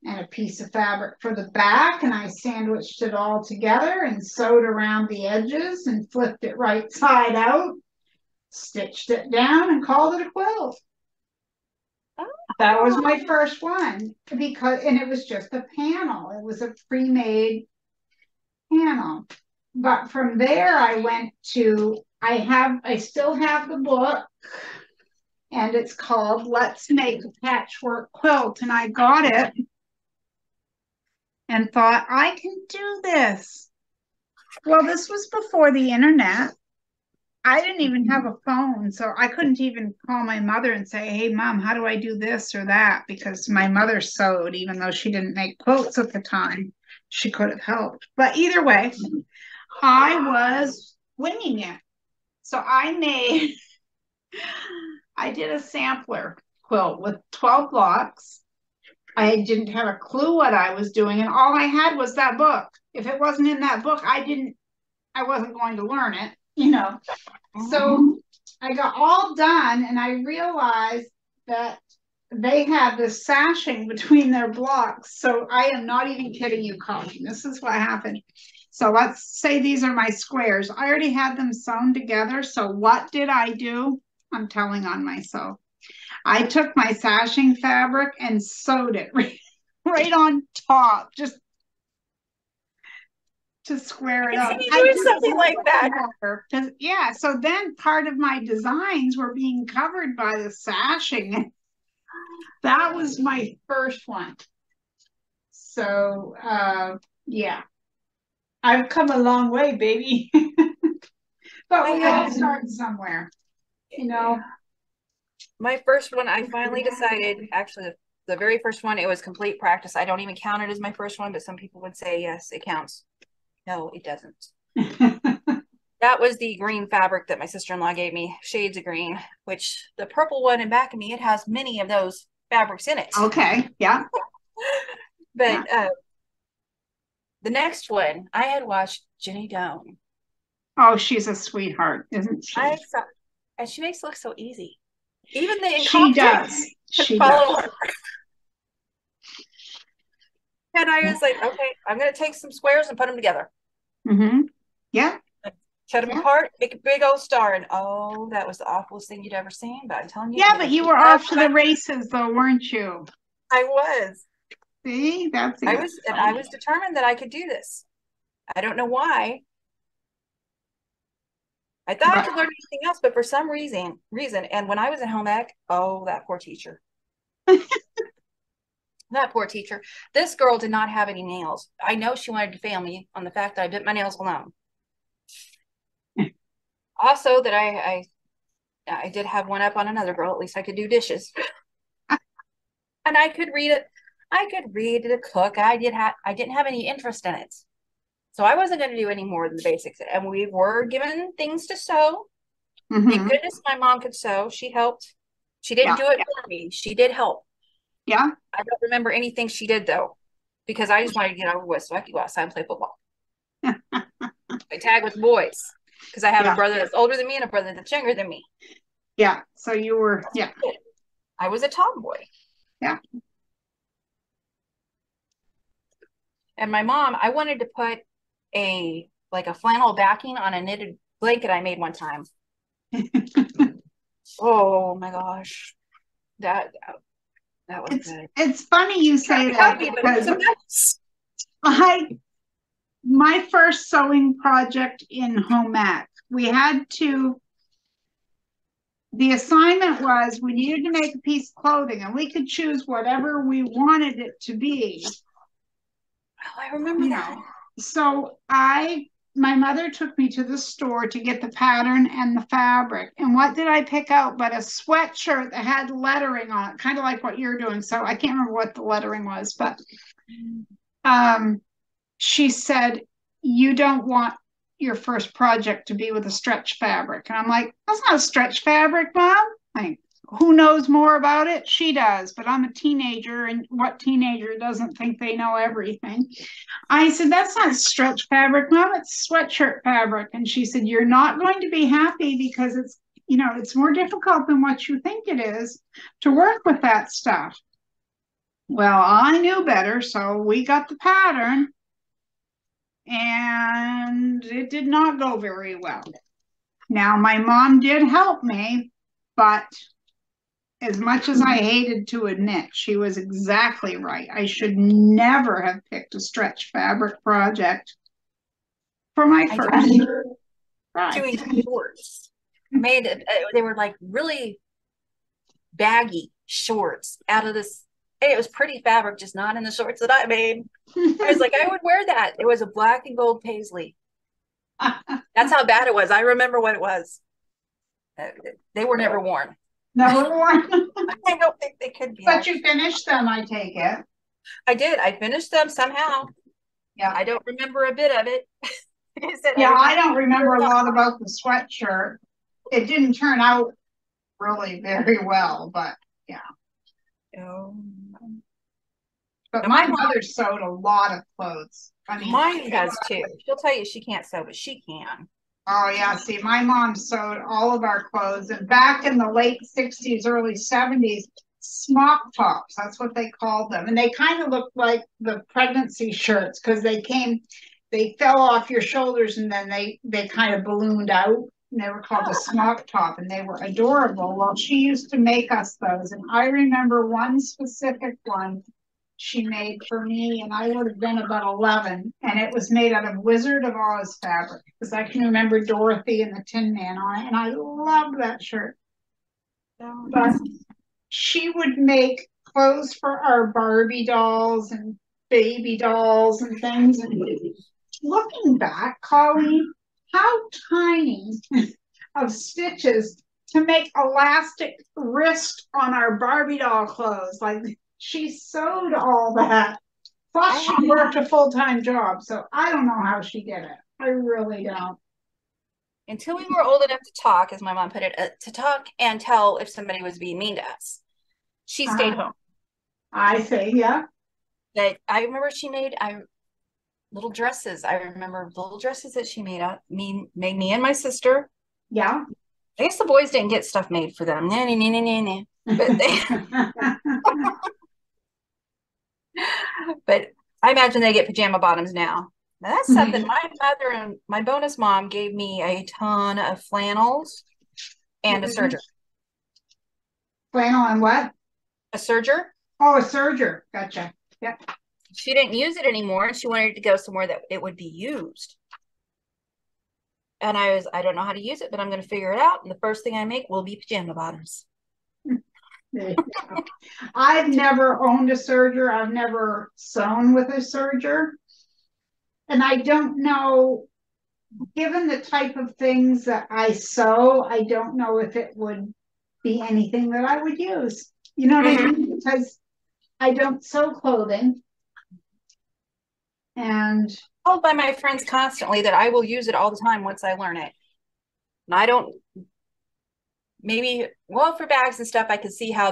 and a piece of fabric for the back, and I sandwiched it all together and sewed around the edges and flipped it right side out, stitched it down, and called it a quilt. That was my first one and it was just a panel. It was a pre-made panel. But from there I went to, I still have the book, and it's called Let's Make a Patchwork Quilt. And I got it and thought, I can do this. Well, this was before the internet. I didn't even have a phone, so I couldn't even call my mother and say, hey, Mom, how do I do this or that? Because my mother sewed, even though she didn't make quilts at the time. She could have helped. But either way, I was winging it. So I did a sampler quilt with 12 blocks. I didn't have a clue what I was doing, and all I had was that book. If it wasn't in that book, I wasn't going to learn it, you know. So I got all done, and I realized that they had this sashing between their blocks. So I am not even kidding you, Coleen. This is what happened. So let's say these are my squares. I already had them sewn together. So what did I do? I'm telling on myself. I took my sashing fabric and sewed it right on top, just to square it up. I doing something like that. Yeah, so then part of my designs were being covered by the sashing. That was my first one. So, yeah. I've come a long way, baby. But we all start somewhere, you know. My first one, I finally decided, actually, the very first one, it was complete practice. I don't even count it as my first one, but some people would say, yes, it counts. No, it doesn't. That was the green fabric that my sister-in-law gave me, shades of green, which the purple one in back of me, it has many of those fabrics in it. Okay, yeah. But the next one, I had watched Jenny Doan. Oh, she's a sweetheart, isn't she? I saw, and she makes it look so easy. Even the She incompetent does. can She follow does. her. And I was like, okay, I'm going to take some squares and put them together. Mm-hmm. Yeah. Cut them Yeah. apart, make a big old star. And oh, that was the awfulest thing you'd ever seen. But I'm telling you, Yeah, but you were off to the races though, weren't you? I was. See, that's it. I was determined that I could do this. I don't know why. I thought I could learn anything else, but for some reason, and when I was in home ec, oh, that poor teacher. That poor teacher. This girl did not have any nails. I know she wanted to fail me on the fact that I bit my nails alone. Also, that I did have one up on another girl. At least I could do dishes, and I could read it. I could read to cook. I didn't have any interest in it, so I wasn't going to do any more than the basics. And we were given things to sew. Mm-hmm. Thank goodness my mom could sew. She helped. She didn't do it for me. She did help. Yeah. I don't remember anything she did though, because I just wanted to get over with so I could go outside and play football. I tag with boys because I have a brother that's older than me and a brother that's younger than me. Yeah. So you were, I was a tomboy. Yeah. And my mom, I wanted to put a flannel backing on a knitted blanket I made one time. Oh my gosh. That was good. It's funny you say that because my first sewing project in home ec, the assignment was we needed to make a piece of clothing and we could choose whatever we wanted it to be. Oh, I remember that. So my mother took me to the store to get the pattern and the fabric. And what did I pick out but a sweatshirt that had lettering on it, kind of like what you're doing. So I can't remember what the lettering was, but she said, you don't want your first project to be with a stretch fabric. And I'm like, that's not a stretch fabric, Mom. Like, who knows more about it? She does, but I'm a teenager, and what teenager doesn't think they know everything? I said, that's not stretch fabric, Mom, it's sweatshirt fabric. And she said, you're not going to be happy because it's more difficult than what you think it is to work with that stuff. Well, I knew better, so we got the pattern, and it did not go very well. Now, my mom did help me, but as much as I hated to admit, she was exactly right. I should never have picked a stretch fabric project for my first doing shorts. They were like really baggy shorts out of this. It was pretty fabric, just not in the shorts that I made. I was like, I would wear that. It was a black and gold paisley. That's how bad it was. I remember what it was. They were never worn. Never worn. I don't think they could be. But you finished them, I take it. I did. I finished them somehow. Yeah. I don't remember a bit of it. I don't remember a lot about the sweatshirt. It didn't turn out really very well, but yeah. Oh. But my mother sewed a lot of clothes. I mean, mine does too. She'll tell you she can't sew, but she can. Oh yeah, see, my mom sewed all of our clothes, and back in the late 60s, early 70s, smock tops, that's what they called them. And they kind of looked like the pregnancy shirts because they fell off your shoulders and then they kind of ballooned out. And they were called a smock top, and they were adorable. Well, she used to make us those, and I remember one specific one she made for me, and I would have been about 11, and it was made out of Wizard of Oz fabric, because I can remember Dorothy and the Tin Man on it, and I loved that shirt. But she would make clothes for our Barbie dolls and baby dolls and things, and looking back, Coleen, how tiny of stitches to make elastic wrist on our Barbie doll clothes. Like, she sewed all that. Plus, she worked a full-time job, so I don't know how she did it. I really don't. Until we were old enough to talk, as my mom put it, to talk and tell if somebody was being mean to us. She stayed home. I see, yeah. That I remember she made, little dresses. I remember little dresses that she made me and my sister. Yeah. I guess the boys didn't get stuff made for them. Nah, nah, nah, nah, nah. But they, but I imagine they get pajama bottoms now. Now that's something my mother and my bonus mom gave me a ton of flannels and a serger. Flannel and what? A serger. Oh, a serger. Gotcha. Yep. She didn't use it anymore, and she wanted to go somewhere that it would be used. And I don't know how to use it, but I'm going to figure it out. And the first thing I make will be pajama bottoms. I've never owned a serger. I've never sewn with a serger. And I don't know, given the type of things that I sew, I don't know if it would be anything that I would use. You know what I mean? Because I don't sew clothing. And Told by my friends constantly that I will use it all the time once I learn it. And I don't, maybe, well, for bags and stuff, I can see how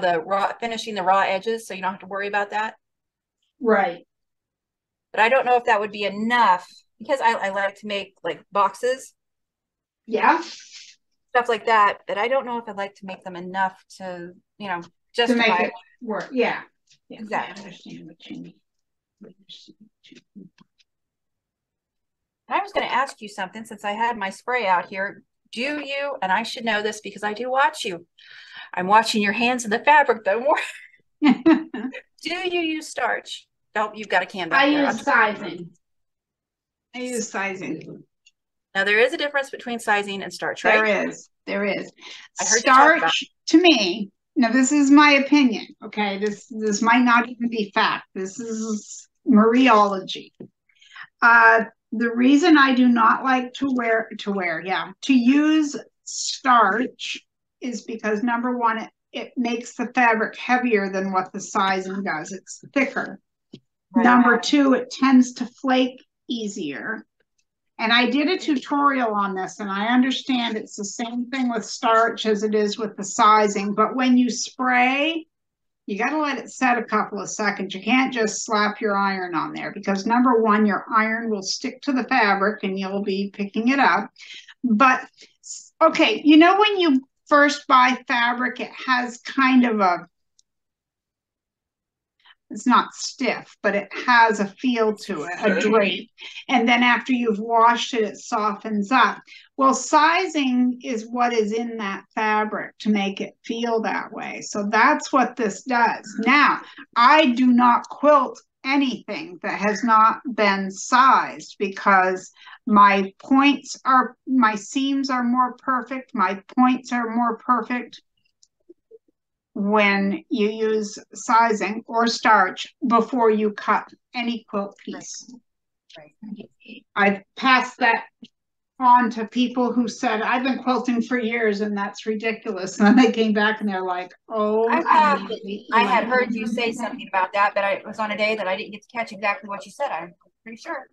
finishing the raw edges, so you don't have to worry about that. Right. But I don't know if that would be enough, because I like to make like boxes. Yeah. Stuff like that. But I don't know if I'd like to make them enough to, justify to make it work. Yeah. Exactly. I understand what you mean. I was going to ask you something since I had my spray out here. Do you, and I should know this because I do watch you. I'm watching your hands in the fabric though more. Do you use starch? Oh, you've got a can back there. I use sizing. Now there is a difference between sizing and starch, right? There is. I heard starch to me. Now this is my opinion. Okay, this might not even be fact. This is Mariology. The reason I do not like to use starch is because number one, it makes the fabric heavier than what the sizing does. It's thicker. Right. Number two, it tends to flake easier. And I did a tutorial on this, and I understand it's the same thing with starch as it is with the sizing. But when you spray, you got to let it set a couple of seconds. You can't just slap your iron on there because number one, your iron will stick to the fabric and you'll be picking it up. But okay, when you first buy fabric, it has kind of it's not stiff, but it has a feel to it, a drape. And then after you've washed it, it softens up. Well, sizing is what is in that fabric to make it feel that way. So that's what this does. Now, I do not quilt anything that has not been sized because my seams are more perfect. My points are more perfect when you use sizing or starch before you cut any quilt piece. Right. I've passed that on to people who said, I've been quilting for years and that's ridiculous. And then they came back and they're like, oh. I had heard you say something about that, but it was on a day that I didn't get to catch exactly what you said. I'm pretty sure.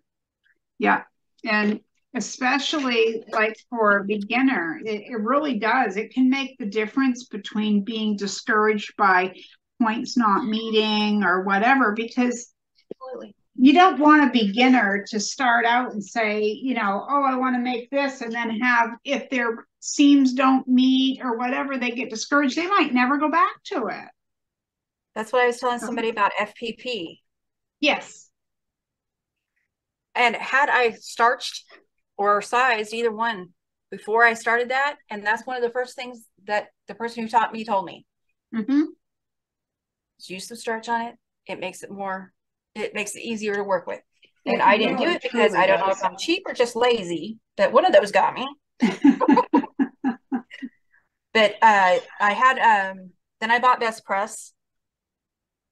Yeah. And especially like for a beginner, it really does. It can make the difference between being discouraged by points not meeting or whatever, because absolutely, you don't want a beginner to start out and say, oh, I want to make this, and then if their seams don't meet or whatever, they get discouraged. They might never go back to it. That's what I was telling somebody about FPP. Yes. And had I starched or sized either one before I started that, and that's one of the first things that the person who taught me told me. Use some starch on it. It makes it easier to work with. And I didn't do it because I don't know if I'm cheap or just lazy, but one of those got me. But I had then I bought Best Press.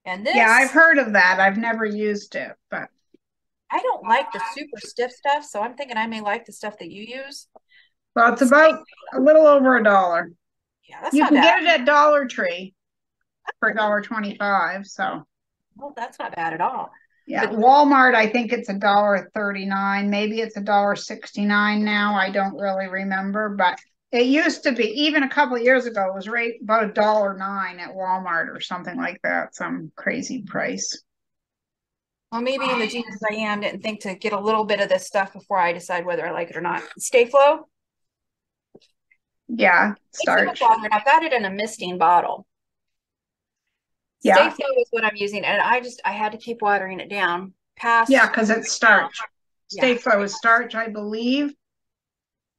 And this, yeah, I've heard of that. I've never used it, but I don't like the super stiff stuff, so I'm thinking I may like the stuff that you use. Well, it's about a little over $1. Yeah, that's you not can bad. get it at Dollar Tree for $1.25. So, well, that's not bad at all. Yeah, but Walmart, I think it's $1.39. Maybe it's $1.69 now. I don't really remember, but it used to be, even a couple of years ago, it was right about $1.09 at Walmart or something like that. Some crazy price. Well, maybe in the genius I am, didn't think to get a little bit of this stuff before I decide whether I like it or not. Stay Flow. Yeah, starch. I've got it in a misting bottle. Stay Yeah. Flow is what I'm using, and I had to keep watering it down past. Yeah, because it's starch. Stay Yeah. Flow is starch, I believe.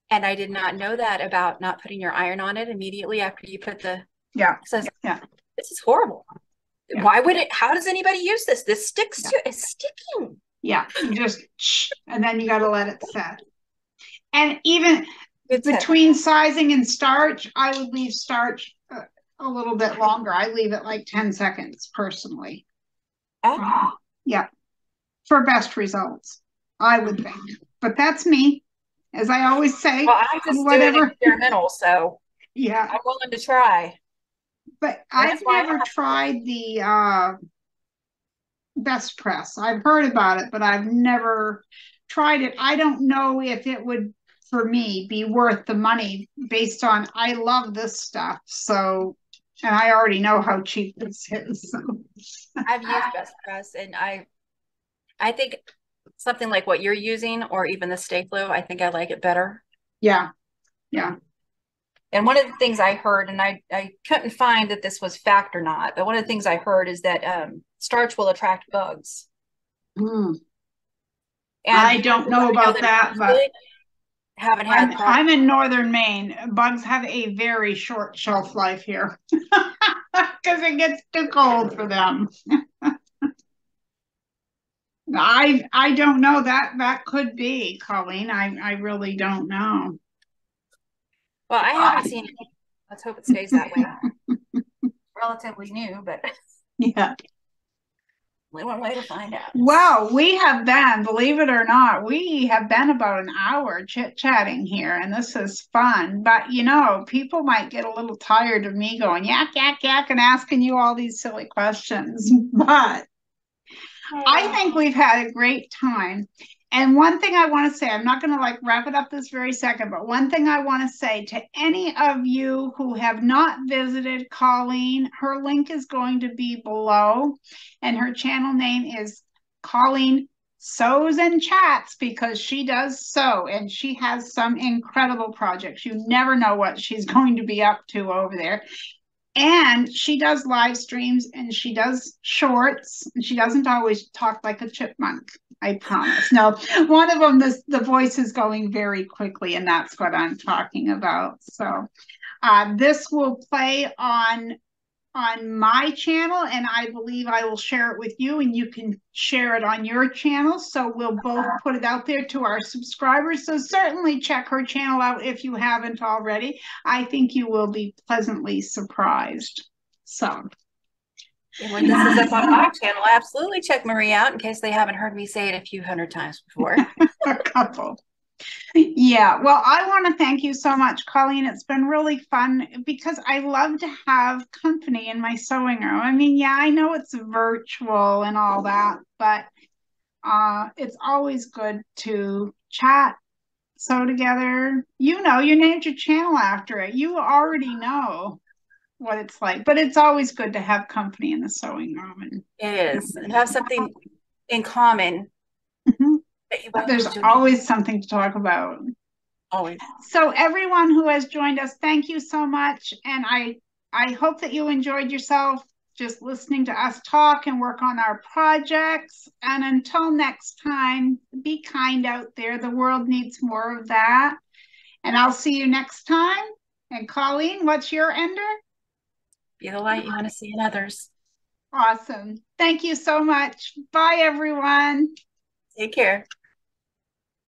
And I did not know that about not putting your iron on it immediately after you put the. Yeah. Says, yeah. This is horrible. Yeah. Why would it? How does anybody use this? This sticks Yeah. to it's sticking. Yeah, you just and then you got to let it set. And even between sizing and starch, I would leave starch a little bit longer. I leave it like 10 seconds personally. Oh. Yeah, for best results, I would think. But that's me. As I always say, well, I'm just doing experimental, so yeah, I'm willing to try. But I've never tried the best press. I've heard about it, but I've never tried it. I don't know if it would, for me, be worth the money based on I love this stuff. So, and I already know how cheap this is. So. I've used best press, and I think something like what you're using, or even the Stay Flow, I think I like it better. Yeah, yeah. And one of the things I heard, and I couldn't find that this was fact or not, but one of the things I heard is that starch will attract bugs. And I don't know about that, but haven't had. I'm in northern Maine. Bugs have a very short shelf life here because it gets too cold for them. I don't know that could be, Colleen. I really don't know. Well, I haven't seen it. Let's hope it stays that way. Relatively new, but yeah. Only one way to find out. Well, we have been, believe it or not, we have been about an hour chit-chatting here, and this is fun. But, you know, people might get a little tired of me going yak, yak, yak, and asking you all these silly questions. But I think we've had a great time. And one thing I want to say, I'm not going to like wrap it up this very second, but one thing I want to say to any of you who have not visited Coleen, her link is going to be below, and her channel name is Coleen Sews and Chats, because she does sew and she has some incredible projects. You never know what she's going to be up to over there. And she does live streams and she does shorts. And she doesn't always talk like a chipmunk, I promise. No, one of them, the voice is going very quickly, and that's what I'm talking about. So this will play on my channel, and I believe I will share it with you, and you can share it on your channel. So we'll both put it out there to our subscribers. So certainly check her channel out if you haven't already. I think you will be pleasantly surprised. So. And when this is up on my channel, absolutely check Marie out in case they haven't heard me say it a few hundred times before. A couple. Yeah, well, I want to thank you so much, Coleen. It's been really fun because I love to have company in my sewing room. I mean, yeah, I know it's virtual and all that, but it's always good to chat, sew together. You know, you named your channel after it. You already know what it's like, but it's always good to have company in the sewing room. And it is, and have something in common. Mm-hmm. There's always something to talk about. Always. So everyone who has joined us, thank you so much. And I hope that you enjoyed yourself just listening to us talk and work on our projects. And until next time, be kind out there. The world needs more of that. And I'll see you next time. And Coleen, what's your ender? Be the light you want to see in others. Awesome. Thank you so much. Bye, everyone. Take care.